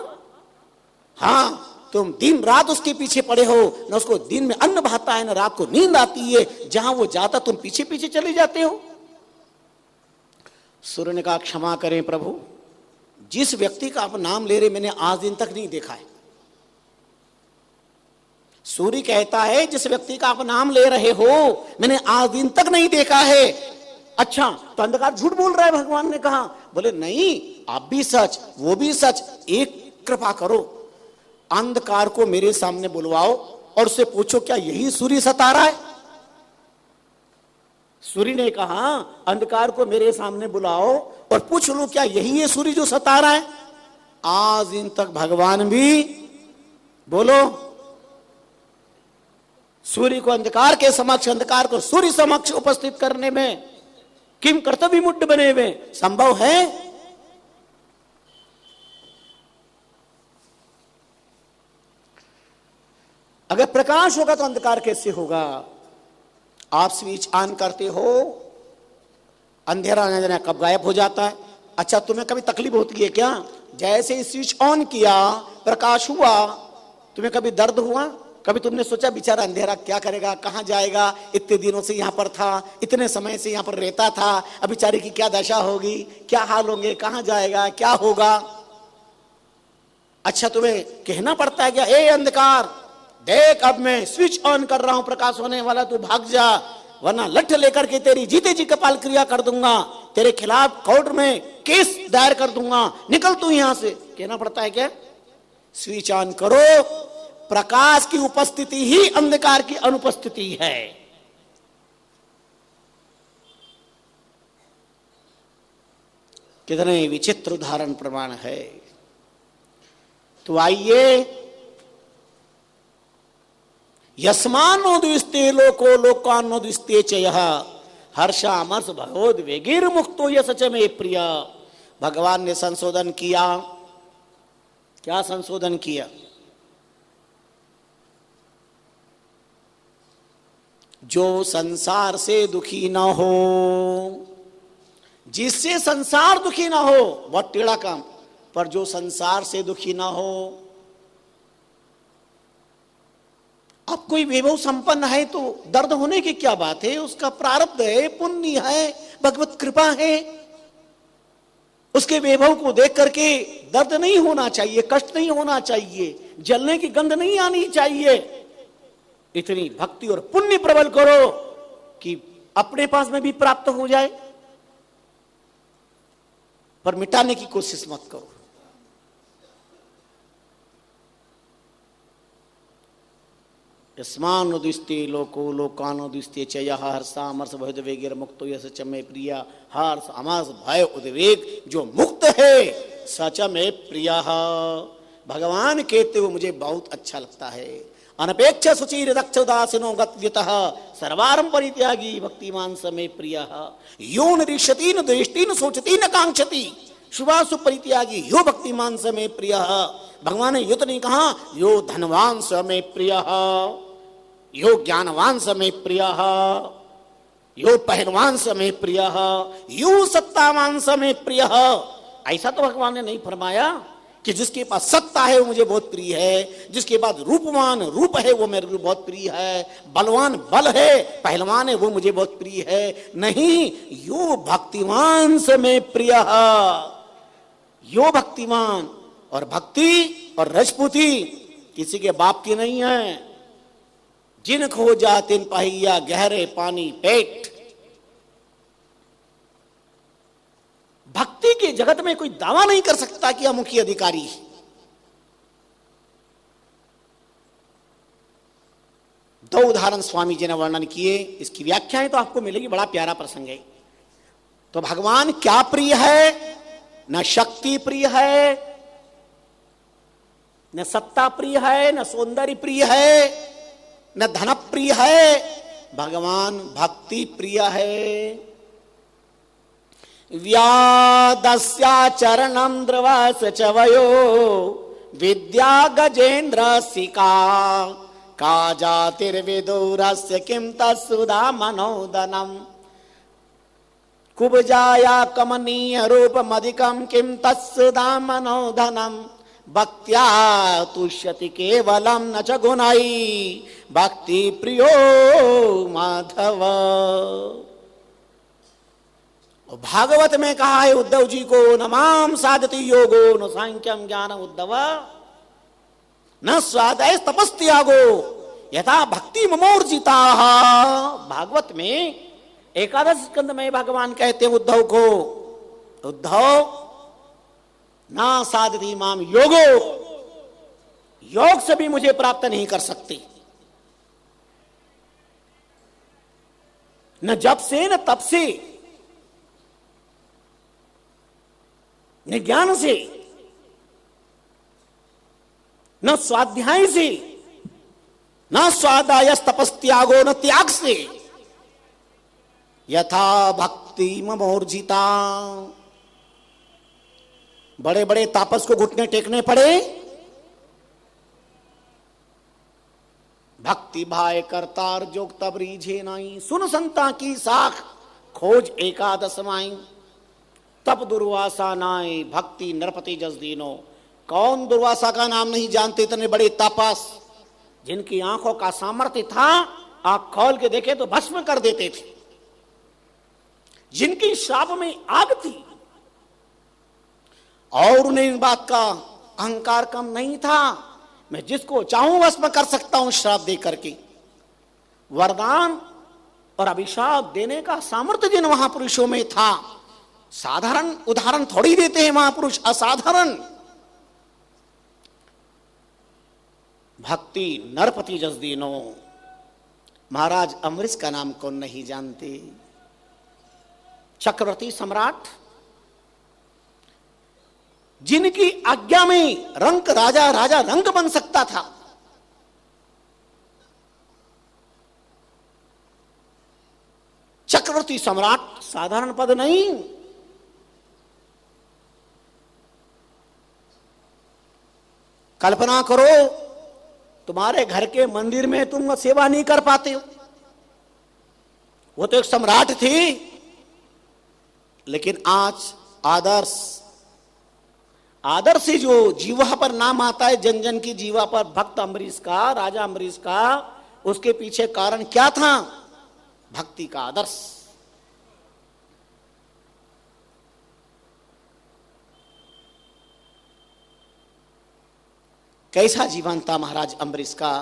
हाँ, तुम दिन रात उसके पीछे पड़े हो, न उसको दिन में अन्न भाता है न रात को नींद आती है, जहां वो जाता तुम पीछे पीछे चले जाते हो। सूर्य ने कहा क्षमा करें प्रभु, जिस व्यक्ति का आप नाम ले रहे मैंने आज दिन तक नहीं देखा है। सूर्य कहता है जिस व्यक्ति का आप नाम ले रहे हो मैंने आज दिन तक नहीं देखा है। अच्छा तो अंधकार झूठ बोल रहा है? भगवान ने कहा। बोले नहीं, आप भी सच वो भी सच। एक कृपा करो, अंधकार को मेरे सामने बुलवाओ और उससे पूछो क्या यही सूर्य सता रहा है? सूर्य ने कहा अंधकार को मेरे सामने बुलाओ और पूछ लो क्या यही है सूर्य जो सता रहा है? आज दिन तक भगवान भी, बोलो, सूर्य को अंधकार के समक्ष, अंधकार को सूर्य समक्ष उपस्थित करने में किम कर्तव्य मुद्द बने हुए संभव है? अगर प्रकाश होगा तो अंधकार कैसे होगा? आप स्विच ऑन करते हो, अंधेरा न जाने कब गायब हो जाता है। अच्छा तुम्हें कभी तकलीफ होती है क्या? जैसे ही स्विच ऑन किया प्रकाश हुआ, तुम्हें कभी दर्द हुआ? कभी तुमने सोचा बेचारा अंधेरा क्या करेगा, कहां जाएगा, इतने दिनों से यहां पर था, इतने समय से यहां पर रहता था, अब बेचारे की क्या दशा होगी, क्या हाल होंगे, कहां जाएगा, क्या होगा? अच्छा तुम्हें कहना पड़ता है क्या, ए अंधकार देख अब मैं स्विच ऑन कर रहा हूं, प्रकाश होने वाला, तू भाग जा वरना लठ लेकर के तेरी जीते जी कपाल क्रिया कर दूंगा, तेरे खिलाफ कोर्ट में केस दायर कर दूंगा, निकल तू यहां से। कहना पड़ता है क्या? स्विच ऑन करो, प्रकाश की उपस्थिति ही अंधकार की अनुपस्थिति है। कितने विचित्र उदाहरण प्रमाण है। तो आइए, यस्मानो द्विस्ते लोको लोकानो द्विस्ते च यः हर्षामर्ष भयोद्वेगैर मुक्तो यश च मे प्रिय। भगवान ने संशोधन किया। क्या संशोधन किया? जो संसार से दुखी ना हो, जिससे संसार दुखी ना हो, बहुत टेढ़ा काम, पर जो संसार से दुखी ना हो। अब कोई वैभव संपन्न है तो दर्द होने की क्या बात है? उसका प्रारब्ध है, पुण्य है, भगवत कृपा है। उसके वैभव को देख करके दर्द नहीं होना चाहिए, कष्ट नहीं होना चाहिए, जलने की गंध नहीं आनी चाहिए। इतनी भक्ति और पुण्य प्रबल करो कि अपने पास में भी प्राप्त हो जाए, पर मिटाने की कोशिश मत करो। यस्मानुदिस्ते लोको लोकानो दिस्ते च यः हर्षामर्ष भयोद्वेगैर मुक्तो यश च मे प्रिय। हर्ष अमर्ष भय उद्वेग जो मुक्त है सच में प्रिय। भगवान कहते हुए मुझे बहुत अच्छा लगता है। अनपेक्ष सुचीर दक्ष उदासीनो गत्व्यतः सर्वारं परित्यागी भक्तिमान स मे प्रिय। यो निरीक्षति न दृष्टि न सोचति न कांक्षति शुभाशुभ परित्यागी यो भक्तिमान स मे प्रिय। भगवान ने यो तो नहीं कहा यो धनवान स मे प्रिय, यो ज्ञानवान स मे प्रिय, यो पहलवान स मे प्रिय, यो सत्तावान स मे प्रिय। ऐसा तो भगवान ने नहीं फरमाया कि जिसके पास सत्ता है वो मुझे बहुत प्रिय है, जिसके पास रूपवान रूप है वो मेरे लिए बहुत प्रिय है, बलवान बल है, पहलवान है वो मुझे बहुत प्रिय है। नहीं, यो भक्तिमान स मे प्रिय। यो भक्तिमान और भक्ति और रजपूती किसी के बाप की नहीं है। जिन खो जा तिन पहिया गहरे पानी पेट। भक्ति के जगत में कोई दावा नहीं कर सकता कि अमुखी अधिकारी है। दो उदाहरण स्वामी जी ने वर्णन किए, इसकी व्याख्याएं तो आपको मिलेगी, बड़ा प्यारा प्रसंग है। तो भगवान क्या प्रिय है? न शक्ति प्रिय है, न सत्ता प्रिय है, न सौंदर्य प्रिय है, न धन प्रिय है। भगवान भक्ति प्रिय है। व्यादस्या चरणम द्रवस चवयो विद्या गजेन्द्र सिका का जातिर्विदुरस्य किम तत्सुधा मनोदनम कुबजाया कमनीय रूपमधिकम किम तत्सुधा मनोधनम भक्त्या तुष्यति केवलम न च गुणै भक्ति प्रियो माधव। भागवत में कहा है उद्धव जी को, न माम साधति योगो न सांख्यम ज्ञान उद्धव न स्वादय तपस्त्यागो यथा भक्ति ममोर्जिता। भागवत में एकादश स्कंद में भगवान कहते हैं उद्धव को, उद्धव ना साधति माम योगो, योग से भी मुझे प्राप्त नहीं कर सकते, न जप से न तप से न ज्ञान से न स्वाध्याय से न स्वादाय तपस्त्यागो न त्याग से यथा भक्ति ममोर्जिता। बड़े बड़े तापस को घुटने टेकने पड़े, भक्ति भाई करतार जोग तब रीझे नाई, सुन संता की साख खोज एकादश माई, तब दुर्वासा नाई भक्ति नरपति जस दीनो। कौन दुर्वासा का नाम नहीं जानते? इतने बड़े तापस जिनकी आंखों का सामर्थ्य था, आंख खोल के देखे तो भस्म कर देते थे, जिनकी श्राप में आग थी और उन्हें इन बात का अहंकार कम नहीं था, मैं जिसको चाहूं भस्म कर सकता हूं श्राप दे करके। वरदान और अभिशाप देने का सामर्थ्य जिन महापुरुषों में था, साधारण उदाहरण थोड़ी देते हैं महापुरुष, असाधारण। भक्ति नरपति जस दीनो। महाराज अम्बरीश का नाम कौन नहीं जानते? चक्रवर्ती सम्राट, जिनकी आज्ञा में रंक राजा राजा रंक बन सकता था। चक्रवर्ती सम्राट साधारण पद नहीं। कल्पना करो, तुम्हारे घर के मंदिर में तुम सेवा नहीं कर पाते हो। वो तो एक सम्राट थी, लेकिन आज आदर्श से जो जीवा पर नाम आता है, जन जन की जीवा पर भक्त अम्बरीश का, राजा अम्बरीश का, उसके पीछे कारण क्या था? भक्ति का आदर्श। कैसा जीवन था महाराज अम्बरीश का।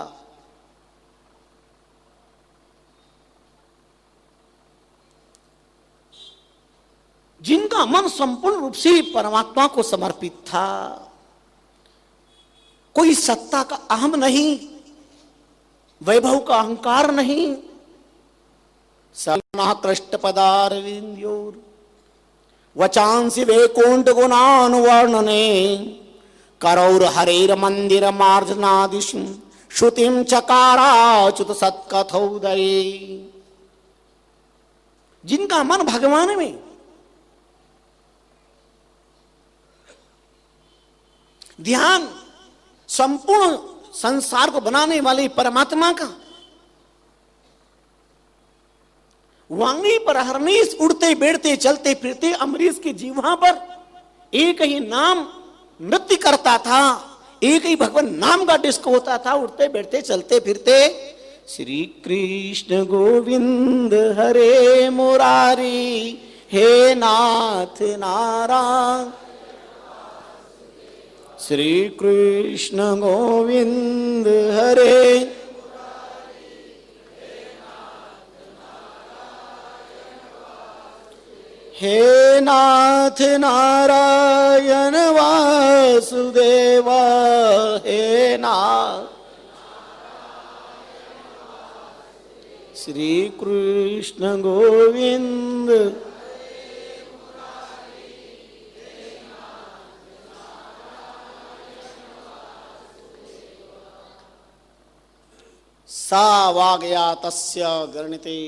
जिनका मन संपूर्ण रूप से परमात्मा को समर्पित था। कोई सत्ता का अहम नहीं, वैभव का अहंकार नहीं। सलना कृष्ण पदारविंद्योर वचांसि वैकुंठ गुणानुवर्णने करौर हरेर मंदिर मार्जनादिशु श्रुतिम चकाराच्युत सत्कथोदये। जिनका मन भगवान में, ध्यान संपूर्ण संसार को बनाने वाले परमात्मा का, वाणी पर हरनीश उड़ते बैठते चलते फिरते अम्बरीश की जीवा पर एक ही नाम नृत्य करता था, एक ही भगवान नाम का डिस्क होता था, उड़ते बैठते चलते फिरते। श्री कृष्ण गोविंद हरे मुरारी, हे नाथ नारायण। श्री कृष्ण गोविंद हरे, हे नाथ नारायण वासुदेव, हे नाथ श्री कृष्ण गोविंद। सा वागया तस्य गणिते।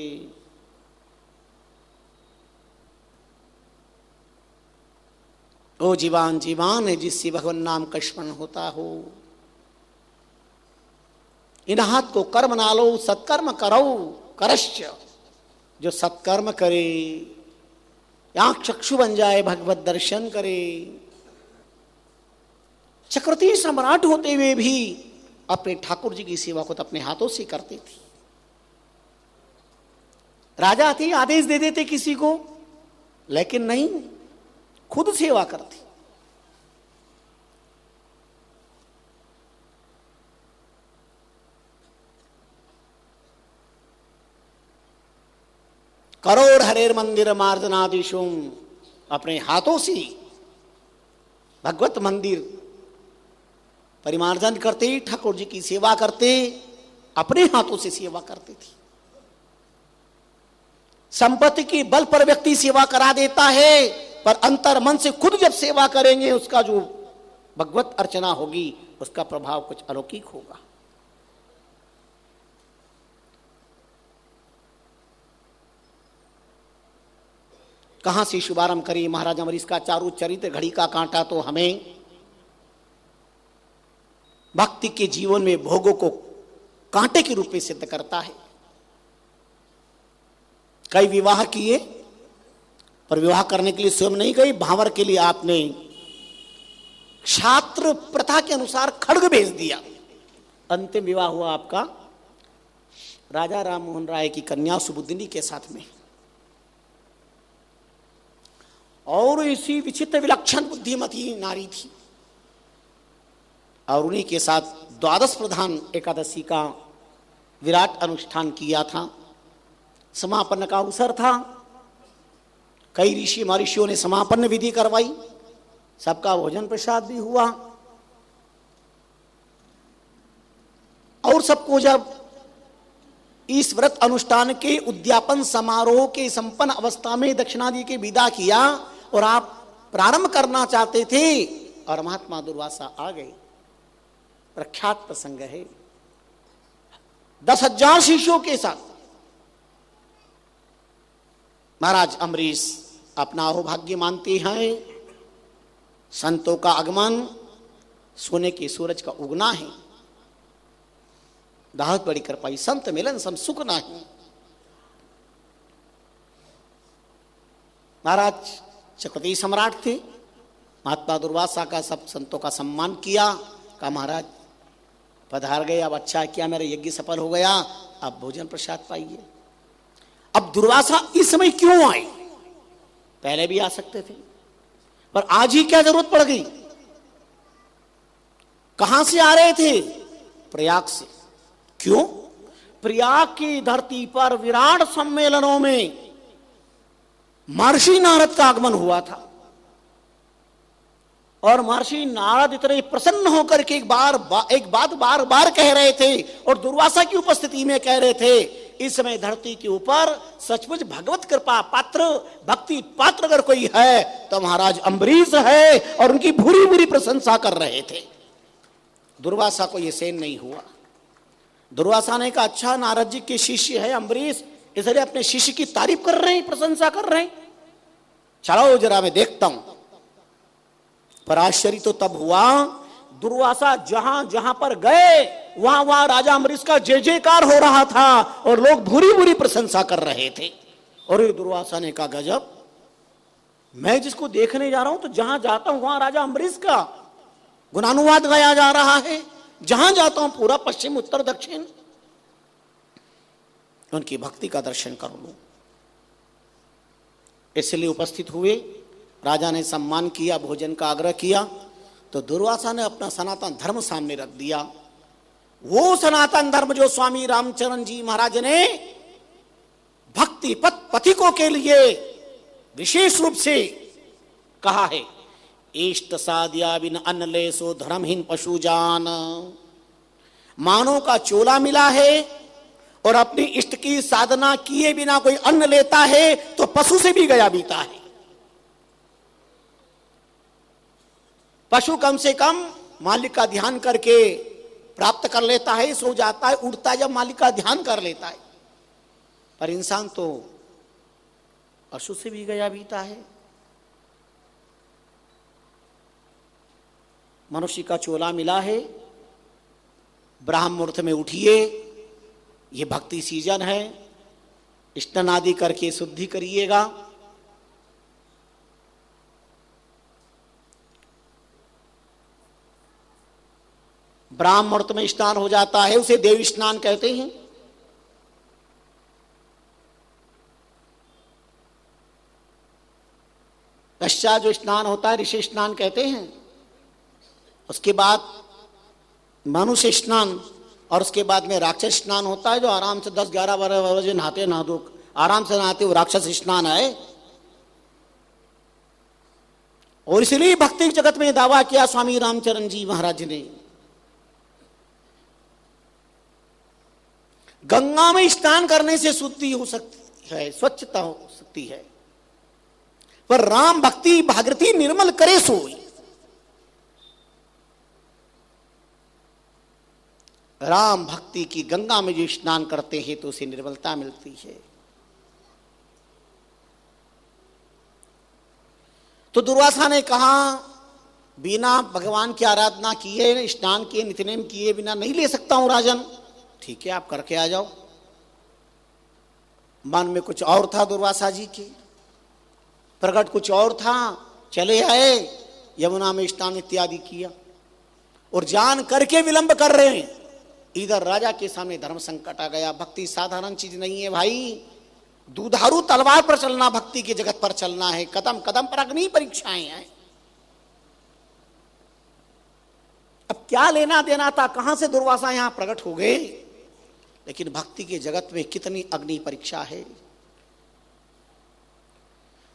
ओ जीवान जीवान है जिससे भगवान नाम का स्मरण होता हो। इन हाथ को कर्म ना लो, सत्कर्म करो करश्य। जो सत्कर्म करे, आंख चक्षु बन जाए, भगवत दर्शन करे। चक्रवर्ती सम्राट होते हुए भी अपने ठाकुर जी की सेवा को तो अपने हाथों से करते थे। राजा थे, आदेश दे देते किसी को, लेकिन नहीं, खुद सेवा करते। करोड़ हरेर मंदिर मार्जनादिशुम, अपने हाथों से भगवत मंदिर परिमार्जन करते, ठाकुर जी की सेवा करते, अपने हाथों से सेवा करते थे। संपत्ति के बल पर व्यक्ति सेवा करा देता है, पर अंतर मन से खुद जब सेवा करेंगे, उसका जो भगवत अर्चना होगी, उसका प्रभाव कुछ अलौकिक होगा। कहां से शुभारंभ करें महाराज अमरीश का चारु चरित्र। घड़ी का कांटा तो हमें भक्ति के जीवन में भोगों को कांटे के रूप में सिद्ध करता है। कई विवाह किए, पर विवाह करने के लिए स्वयं नहीं गई, भावर के लिए आपने छात्र प्रथा के अनुसार खड्ग भेज दिया। अंतिम विवाह हुआ आपका राजा राम मोहन राय की कन्या सुबुद्धिनी के साथ में। और इसी विचित्र विलक्षण बुद्धिमती नारी थी, और उन्हीं के साथ द्वादश प्रधान एकादशी का विराट अनुष्ठान किया था। समापन का अवसर था, कई ऋषि महर्षियों ने समापन विधि करवाई, सबका भोजन प्रसाद भी हुआ। और सबको जब इस व्रत अनुष्ठान के उद्यापन समारोह के संपन्न अवस्था में दक्षिणादि के विदा किया, और आप प्रारंभ करना चाहते थे, और महात्मा दुर्वासा आ गए। प्रख्यात प्रसंग है। 10,000 शिष्यों के साथ महाराज अम्बरीश अपना अहोभाग्य मानते हैं। संतों का आगमन सोने के सूरज का उगना है। बहुत बड़ी कृपाई, संत मिलन सम सुख नाही। महाराज चक्रवर्ती सम्राट थे, महात्मा दुर्वासा का सब संतों का सम्मान किया। कहा महाराज पधार गए, अब अच्छा किया, मेरा यज्ञ सफल हो गया, अब भोजन प्रसाद पाइए। अब दुर्वासा इस समय क्यों आए? पहले भी आ सकते थे, पर आज ही क्या जरूरत पड़ गई? कहां से आ रहे थे? प्रयाग से। क्यों? प्रयाग की धरती पर विराट सम्मेलनों में महर्षि नारद का आगमन हुआ था, और महर्षि नारद इतने प्रसन्न होकर के एक बात बार बार कह रहे थे, और दुर्वासा की उपस्थिति में कह रहे थे, इस समय धरती के ऊपर सचमुच भगवत कृपा पात्र, भक्ति पात्र अगर कोई है तो महाराज अम्बरीश है, और उनकी भूरी भूरी प्रशंसा कर रहे थे। दुर्वासा को यह सहन नहीं हुआ। दुर्वासा ने कहा, अच्छा नारद जी के शिष्य है अम्बरीश, इसलिए अपने शिष्य की तारीफ कर रहे हैं, प्रशंसा कर रहे हैं, चलो जरा मैं देखता हूं। पर आश्चर्य तो तब हुआ, दुर्वासा जहां जहां पर गए वहां वहां राजा अम्बरीश का जय जयकार हो रहा था, और लोग भूरी भूरी प्रशंसा कर रहे थे। और ये दुर्वासा ने कहा, गजब, मैं जिसको देखने जा रहा हूं तो जहां जाता हूं वहां राजा अम्बरीश का गुणानुवाद गाया जा रहा है, जहां जाता हूं पूरा पश्चिम उत्तर दक्षिण उनकी भक्ति का दर्शन कर लूं। इसलिए उपस्थित हुए। राजा ने सम्मान किया, भोजन का आग्रह किया, तो दुर्वासा ने अपना सनातन धर्म सामने रख दिया। वो सनातन धर्म जो स्वामी रामचरण जी महाराज ने भक्ति पथ पथिकों के लिए विशेष रूप से कहा है, इष्ट साध्या बिन अन्न ले सो धर्महीन पशु जान। मानव का चोला मिला है और अपनी इष्ट की साधना किए बिना कोई अन्न लेता है तो पशु से भी गया बीता है। पशु कम से कम मालिक का ध्यान करके प्राप्त कर लेता है, सो जाता है, उठता है जब मालिक का ध्यान कर लेता है, पर इंसान तो पशु से भी गया बीता है। मनुष्य का चोला मिला है, ब्राह्म मुहूर्त में उठिए, ये भक्ति सीजन है, स्नान आदि करके शुद्धि करिएगा। ब्राह्म मुहूर्त में स्नान हो जाता है, उसे देव स्नान कहते हैं। पश्चात जो स्नान होता है ऋषि स्नान कहते हैं। उसके बाद मनुष्य स्नान और उसके बाद में राक्षस स्नान होता है, जो आराम से 10-11 बजे नहाते, नहा दो आराम से नहाते, वो राक्षस स्नान है। और इसलिए भक्ति जगत में दावा किया स्वामी रामचरण जी महाराज ने, गंगा में स्नान करने से शुद्धि हो सकती है, स्वच्छता हो सकती है, पर राम भक्ति भागीरथी निर्मल करे सोई। राम भक्ति की गंगा में जो स्नान करते हैं तो उसे निर्मलता मिलती है। तो दुर्वासा ने कहा, बिना भगवान की आराधना किए, स्नान किए, नित्यनेम किए बिना नहीं ले सकता हूं राजन। ठीक है, आप करके आ जाओ। मन में कुछ और था दुर्वासा जी के, प्रकट कुछ और था, चले आए, यमुना में स्नान इत्यादि किया और जान करके विलंब कर रहे हैं। इधर राजा के सामने धर्म संकट आ गया। भक्ति साधारण चीज नहीं है भाई, दूधारू तलवार पर चलना, भक्ति के जगत पर चलना है। कदम कदम पर अग्नि परीक्षाएं हैं। अब क्या लेना देना था, कहां से दुर्वासा यहां प्रकट हो गए, लेकिन भक्ति के जगत में कितनी अग्नि परीक्षा है।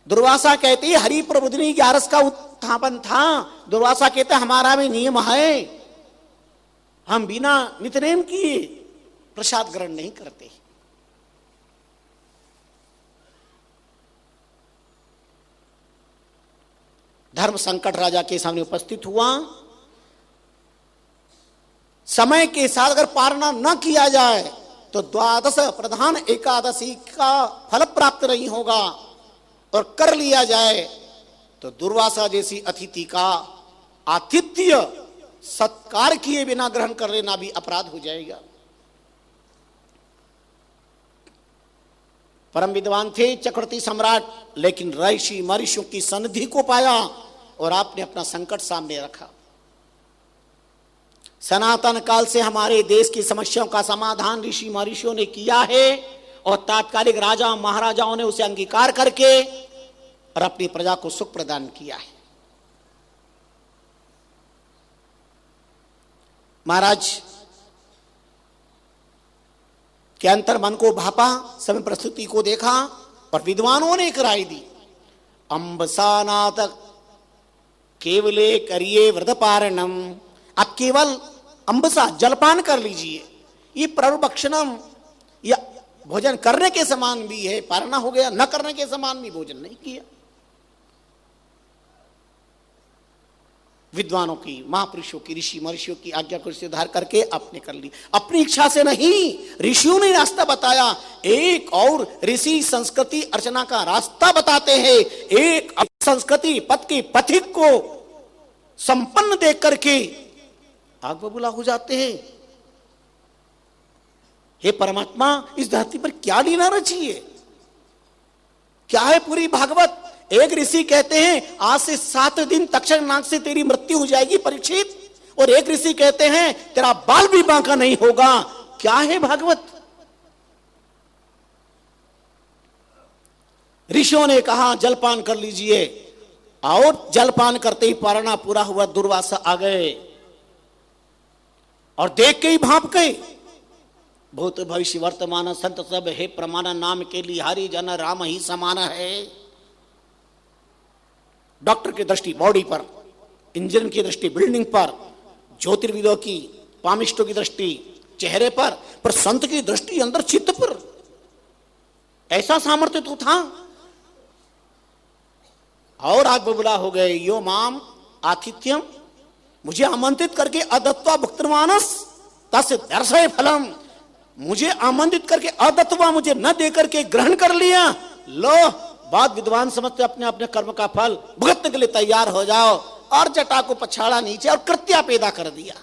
दुर्वासा कहते हैं हरि प्रबोधिनी 11 का उत्थापन था। दुर्वासा कहते हमारा भी नियम है, हम बिना नित्यनेम किए प्रसाद ग्रहण नहीं करते। धर्म संकट राजा के सामने उपस्थित हुआ। समय के साथ अगर पालना न किया जाए तो 12 प्रधान एकादशी का फल प्राप्त नहीं होगा, और कर लिया जाए तो दुर्वासा जैसी अतिथि का आतिथ्य सत्कार किए बिना ग्रहण कर लेना भी अपराध हो जाएगा। परम विद्वान थे चक्रवर्ती सम्राट, लेकिन ऋषि महर्षियों की सन्निधि को पाया और आपने अपना संकट सामने रखा। सनातन काल से हमारे देश की समस्याओं का समाधान ऋषि महर्षियों ने किया है, और तात्कालिक राजा महाराजाओं ने उसे अंगीकार करके और अपनी प्रजा को सुख प्रदान किया है। महाराज के अंतर मन को भापा, समय प्रस्तुति को देखा और विद्वानों ने एक राय दी, अम्बसानाथ केवले करिए व्रतपारणम। आप केवल अम्बसा जलपान कर लीजिए, ये प्रभक्षणम या भोजन करने के समान भी है, पारणा हो गया, न करने के समान भी भोजन नहीं किया। विद्वानों की, महापुरुषों की, ऋषि महर्षियों की आज्ञा को स्वीकार करके आपने कर ली। अपनी इच्छा से नहीं, ऋषियों ने रास्ता बताया। एक और ऋषि संस्कृति अर्चना का रास्ता बताते हैं, एक संस्कृति पथ के पथिक को संपन्न देख करके आग बबूला हो जाते हैं। हे परमात्मा, इस धरती पर क्या लीला रची है, क्या है पूरी भागवत। एक ऋषि कहते हैं आज से 7 दिन तक्षक नाग से तेरी मृत्यु हो जाएगी परीक्षित, और एक ऋषि कहते हैं तेरा बाल भी बांका नहीं होगा। क्या है भागवत। ऋषियों ने कहा जलपान कर लीजिए, और जलपान करते ही पारणा पूरा हुआ। दुर्वासा आ गए और देख के ही भाप गए। भूत भविष्य वर्तमान संत सब है प्रमाण, नाम के लिए हरि जन राम ही समान है। डॉक्टर की दृष्टि बॉडी पर, इंजीनियर की दृष्टि बिल्डिंग पर, ज्योतिर्विदों की, पामिष्टों की दृष्टि चेहरे पर संत की दृष्टि अंदर चित्त पर। ऐसा सामर्थ्य तो था। और आग बबुला हो गए, यो माम आतिथ्यम, मुझे आमंत्रित करके अदत्वा भुक्तमानस तस्य दर्शय फलम, मुझे आमंत्रित करके अदत्वा, मुझे न देकर के ग्रहण कर लिया। लो, बात विद्वान समझते अपने अपने कर्म का फल भुगतने के लिए तैयार हो जाओ, और जटा को पछाड़ा नीचे और कृत्या पैदा कर दिया।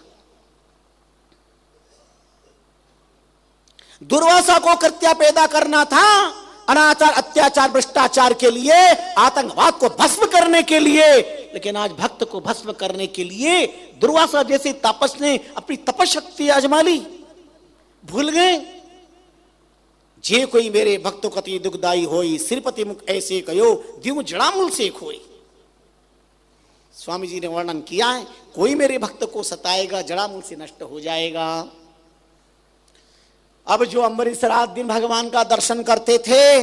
दुर्वासा को कृत्या पैदा करना था, अनाचार, अत्याचार, भ्रष्टाचार के लिए, आतंकवाद को भस्म करने के लिए। लेकिन आज भक्त को भस्म करने के लिए दुर्वासा जैसे तापस ने अपनी तपशक्ति आजमा ली। भूल गए, जे कोई मेरे भक्तों कति दुखदाई होई, श्रीपति मुख ऐसे कयो, द्यू जड़ामूल से खोई। स्वामी जी ने वर्णन किया है, कोई मेरे भक्त को सताएगा जड़ामूल से नष्ट हो जाएगा। अब जो अम्बरीश रात दिन भगवान का दर्शन करते थे,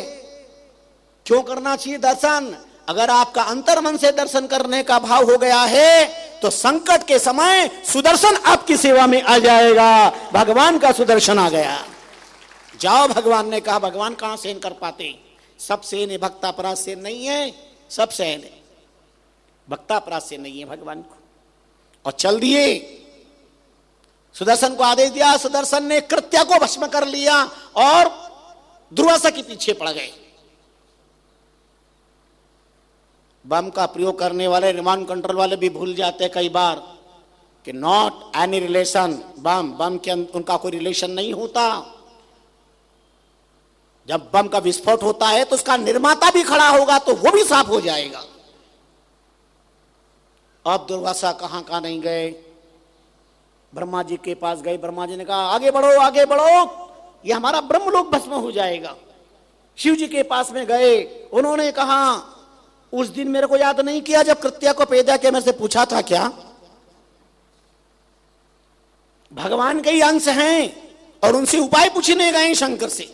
क्यों करना चाहिए दर्शन? अगर आपका अंतर मन से दर्शन करने का भाव हो गया है तो संकट के समय सुदर्शन आपकी सेवा में आ जाएगा। भगवान का सुदर्शन आ गया, जाओ। भगवान ने कहा, भगवान कहां सहन कर पाते? सब सहन है, भक्तापराध से नहीं है, सब सहन है, भक्तापराध से नहीं है भगवान को। और चल दिए, सुदर्शन को आदेश दिया, सुदर्शन ने कृत्या को भस्म कर लिया और दुर्वासा के पीछे पड़ गए। बम का प्रयोग करने वाले, रिमांड कंट्रोल वाले भी भूल जाते कई बार कि नॉट एनी रिलेशन, बम के उनका कोई रिलेशन नहीं होता। जब बम का विस्फोट होता है तो उसका निर्माता भी खड़ा होगा तो वो भी साफ हो जाएगा। अब दुर्वासा कहां कहां नहीं गए, ब्रह्मा जी के पास गए। ब्रह्मा जी ने कहा, आगे बढ़ो, आगे बढ़ो, ये हमारा ब्रह्मलोक भस्म हो जाएगा। शिव जी के पास में गए, उन्होंने कहा, उस दिन मेरे को याद नहीं किया जब कृत्या को पैदा किया, मेरे से पूछा था क्या? भगवान के ही अंश हैं और उनसे उपाय पूछने गए शंकर से।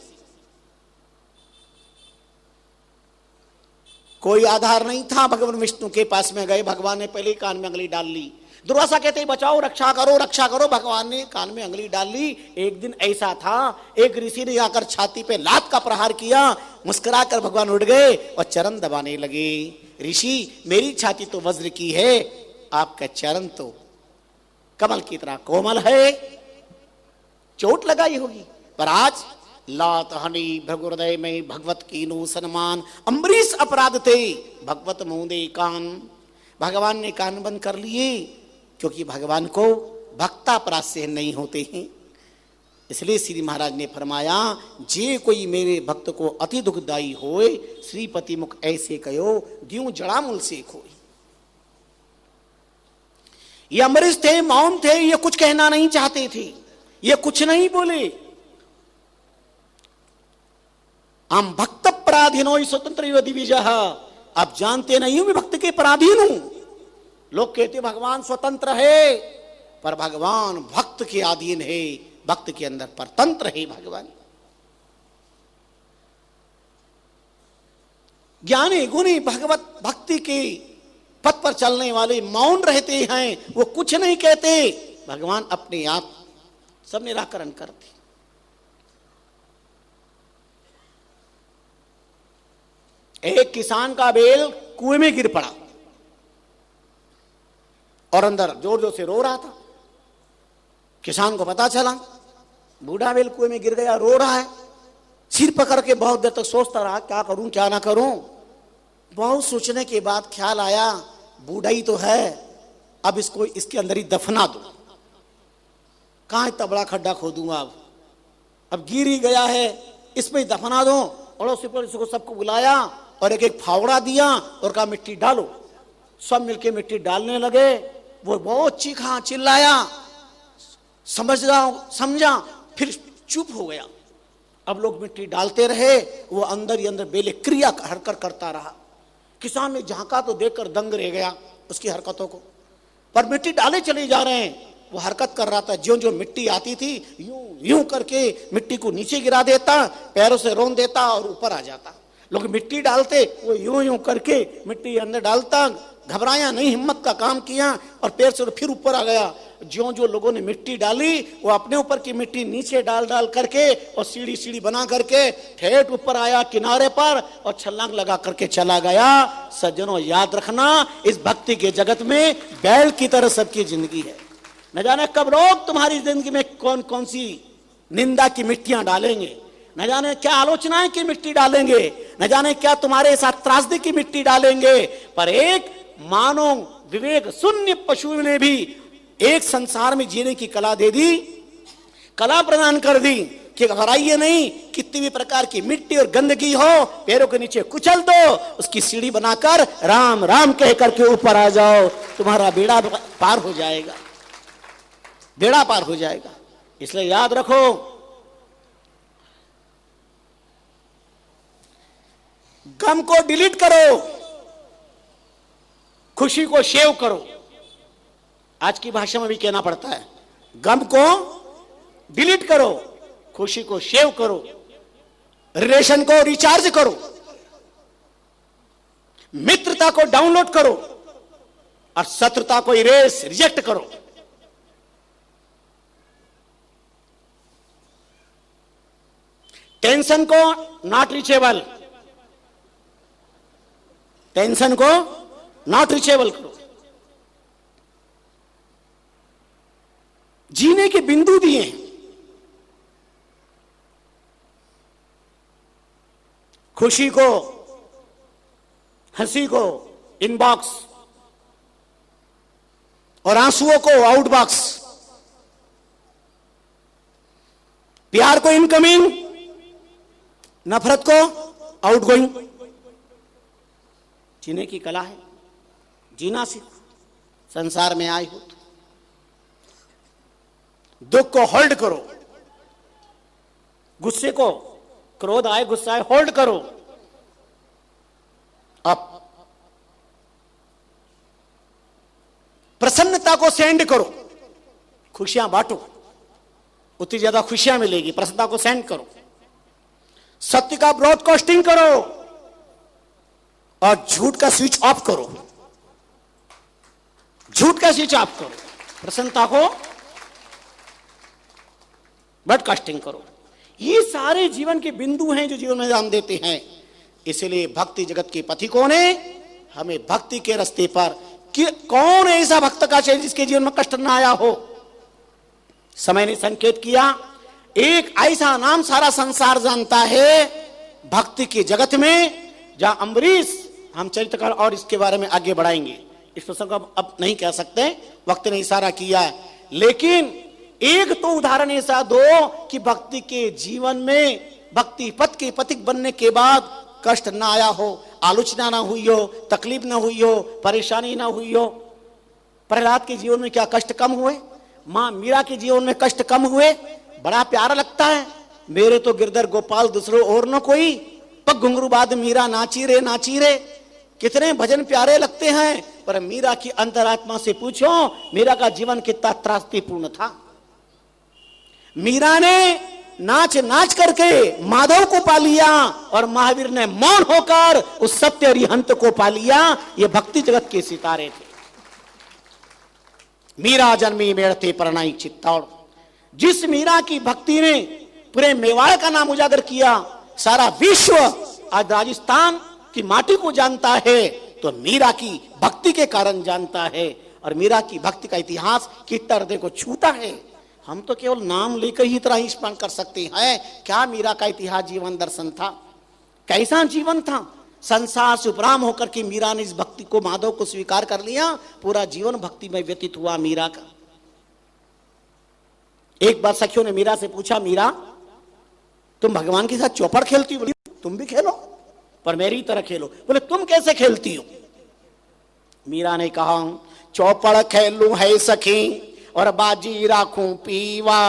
कोई आधार नहीं था, भगवान विष्णु के पास में गए, भगवान ने पहले ही कान में अंगली डाल ली। दुर्वासा कहते बचाओ, रक्षा करो, रक्षा करो, भगवान ने कान में अंगली डाल ली। एक दिन ऐसा था, एक ऋषि ने आकर छाती पे लात का प्रहार किया, मुस्कुराकर भगवान उठ गए और चरण दबाने लगे। ऋषि, मेरी छाती तो वज्र की है, आपका चरण तो कमल की तरह कोमल है, चोट लगाई होगी। पर आज लात हनी भृगुहृदय में भगवत कीनो सन्मान, अम्बरीश अपराध थे, भगवत मुंदे कान, भगवान ने कान बंद कर लिए, क्योंकि भगवान को भक्तापराध से नहीं होते हैं। इसलिए श्री महाराज ने फरमाया, जे कोई मेरे भक्त को अति दुखदाई होए, श्रीपति मुख ऐसे कयो, द्यू जड़ामूल से खोई। ये अम्बरीश थे, मौन थे, ये कुछ कहना नहीं चाहते थे, ये कुछ नहीं बोले। हम भक्त पराधीनो स्वतंत्र दिविजः, आप जानते नहीं हूं मैं भक्त के पराधीन हूं। लोग कहते भगवान स्वतंत्र है, पर भगवान भक्त के अधीन है, भक्त के अंदर परतंत्र है भगवान। ज्ञानी गुणी भगवत भक्ति के पथ पर चलने वाले मौन रहते हैं, वो कुछ नहीं कहते, भगवान अपने आप सब निराकरण करते। एक किसान का बैल कुएं में गिर पड़ा और अंदर जोर जोर से रो रहा था। किसान को पता चला, बूढ़ा बैल कुएं में गिर गया, रो रहा है। सिर पकड़ के बहुत देर तक सोचता रहा, क्या करूं क्या ना करूं। बहुत सोचने के बाद ख्याल आया, बूढ़ा ही तो है, अब इसको इसके अंदर ही दफना दो। कहां इतना बड़ा खड्डा खोदूंगा, अब गिर ही गया है, इसमें ही दफना दो। पड़ोसी पड़ोसी को सबको बुलाया और एक एक फावड़ा दिया और कहा मिट्टी डालो। सब मिलके मिट्टी डालने लगे। वो बहुत चीखा, चिल्लाया, समझा, फिर चुप हो गया। अब लोग मिट्टी डालते रहे, वो अंदर ही अंदर बेले क्रिया हरकत करता रहा। किसान ने झांका तो देखकर दंग रह गया उसकी हरकतों को, पर मिट्टी डाले चले जा रहे हैं। वो हरकत कर रहा था, ज्यों ज्यों मिट्टी आती थी यूं यूं करके मिट्टी को नीचे गिरा देता, पैरों से रौंद देता और ऊपर आ जाता। लोग मिट्टी डालते, वो यूं यूं करके मिट्टी अंदर डालता, घबराया नहीं, हिम्मत का काम किया और पैर से फिर ऊपर आ गया। जो जो लोगों ने मिट्टी डाली वो अपने ऊपर की मिट्टी नीचे डाल डाल करके और सीढ़ी सीढ़ी बना करके ठेठ ऊपर आया किनारे पर और छलांग लगा करके चला गया। सज्जनों, याद रखना, इस भक्ति के जगत में बैल की तरह सबकी जिंदगी है। न जाने कब लोग तुम्हारी जिंदगी में कौन कौन सी निंदा की मिट्टियां डालेंगे, न जाने क्या आलोचनाएं की मिट्टी डालेंगे, न जाने क्या तुम्हारे साथ त्रासदी की मिट्टी डालेंगे। पर एक मानो विवेक शून्य पशु ने भी एक संसार में जीने की कला दे दी, कला प्रदान कर दी कि घबराइए नहीं, कितनी भी प्रकार की मिट्टी और गंदगी हो पैरों के नीचे कुचल दो, उसकी सीढ़ी बनाकर राम राम कह करके ऊपर आ जाओ, तुम्हारा बेड़ा पार हो जाएगा, बेड़ा पार हो जाएगा। इसलिए याद रखो, गम को डिलीट करो, खुशी को शेव करो। आज की भाषा में भी कहना पड़ता है, गम को डिलीट करो, खुशी को शेव करो, रिलेशन को रिचार्ज करो, मित्रता को डाउनलोड करो और शत्रुता को इरेज रिजेक्ट करो। टेंशन को नॉट रीचेबल, टेंशन को नॉट रीचेबल करो। जीने के बिंदु दिए, खुशी को, हंसी को इनबॉक्स और आंसुओं को आउटबॉक्स, प्यार को इनकमिंग, नफरत को आउटगोइंग। जीने की कला है, जीना सीखो। संसार में आए हो तो दुख को होल्ड करो, गुस्से को, क्रोध आए गुस्सा आए होल्ड करो। अब प्रसन्नता को सेंड करो, खुशियां बांटो, उतनी ज्यादा खुशियां मिलेगी। प्रसन्नता को सेंड करो, सत्य का ब्रॉडकास्टिंग करो और झूठ का स्विच ऑफ करो, झूठ का स्विच ऑफ करो, प्रसन्नता को ब्रॉडकास्टिंग करो। ये सारे जीवन के बिंदु हैं जो जीवन में दान देते हैं। इसलिए भक्ति जगत के पथिकों ने हमें भक्ति के रास्ते पर कि कौन ऐसा भक्त का चाहिए जिसके जीवन में कष्ट ना आया हो। समय ने संकेत किया, एक ऐसा नाम सारा संसार जानता है भक्ति के जगत में, जहां अम्बरीश, हम चरित्रकार और इसके बारे में आगे बढ़ाएंगे, इस प्रसंग को अब नहीं कह सकते, वक्त ने इशारा किया है, लेकिन एक तो उदाहरण ऐसा दो कि भक्ति के जीवन में, भक्ति पथ के पथिक बनने के बाद कष्ट ना आया हो, आलोचना ना हुई हो, तकलीफ ना हुई हो, परेशानी ना हुई हो। प्रहलाद के जीवन में क्या कष्ट कम हुए? मां मीरा के जीवन में कष्ट कम हुए? बड़ा प्यारा लगता है, मेरे तो गिरधर गोपाल दूसरों और न कोई, पग घुंघरू बाद मीरा नाची रे नाची रे। कितने भजन प्यारे लगते हैं, पर मीरा की अंतरात्मा से पूछो, मीरा का जीवन कितना त्रासदीपूर्ण था। मीरा ने नाच नाच करके माधव को पा लिया और महावीर ने मौन होकर उस सत्य अरिहंत को पा लिया। ये भक्ति जगत के सितारे थे। मीरा जन्मी मेड़ते परनाई चित्तौड़, जिस मीरा की भक्ति ने पूरे मेवाड़ का नाम उजागर किया, सारा विश्व आज राजस्थान की माटी को जानता है, तो मीरा की भक्ति के कारण जानता है। और मीरा की भक्ति का इतिहास कितना हृदय को छूता है। हम तो केवल नाम लेकर ही इतना ही स्मरण कर सकते हैं। क्या मीरा का इतिहास, जीवन दर्शन था, कैसा जीवन था। संसार से उपराम होकर के मीरा ने इस भक्ति को, माधव को स्वीकार कर लिया। पूरा जीवन भक्ति में व्यतीत हुआ मीरा का। एक बार सखियों ने मीरा से पूछा, मीरा तुम भगवान के साथ चौपड़ खेलती हो? बोली तुम भी खेलो, पर मेरी तरह खेलो। बोले तुम कैसे खेलती हो? मीरा ने कहा, चौपड़ खेलूं है सखी और बाजी राखूं पीवा,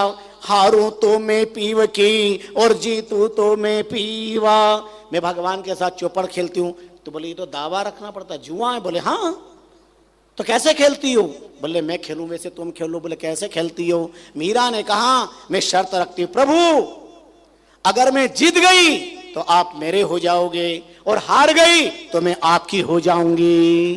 हारूं तो मैं पीव की और जीतू तो मैं पीवा। मैं भगवान के साथ चौपड़ खेलती हूँ। तो बोले ये तो दावा रखना पड़ता, जुआ है। बोले हाँ, तो कैसे खेलती हो? बोले मैं खेलूं वैसे तुम खेलो। बोले कैसे खेलती हो? मीरा ने कहा, मैं शर्त रखती हूं प्रभु, अगर मैं जीत गई तो आप मेरे हो जाओगे और हार गई तो मैं आपकी हो जाऊंगी।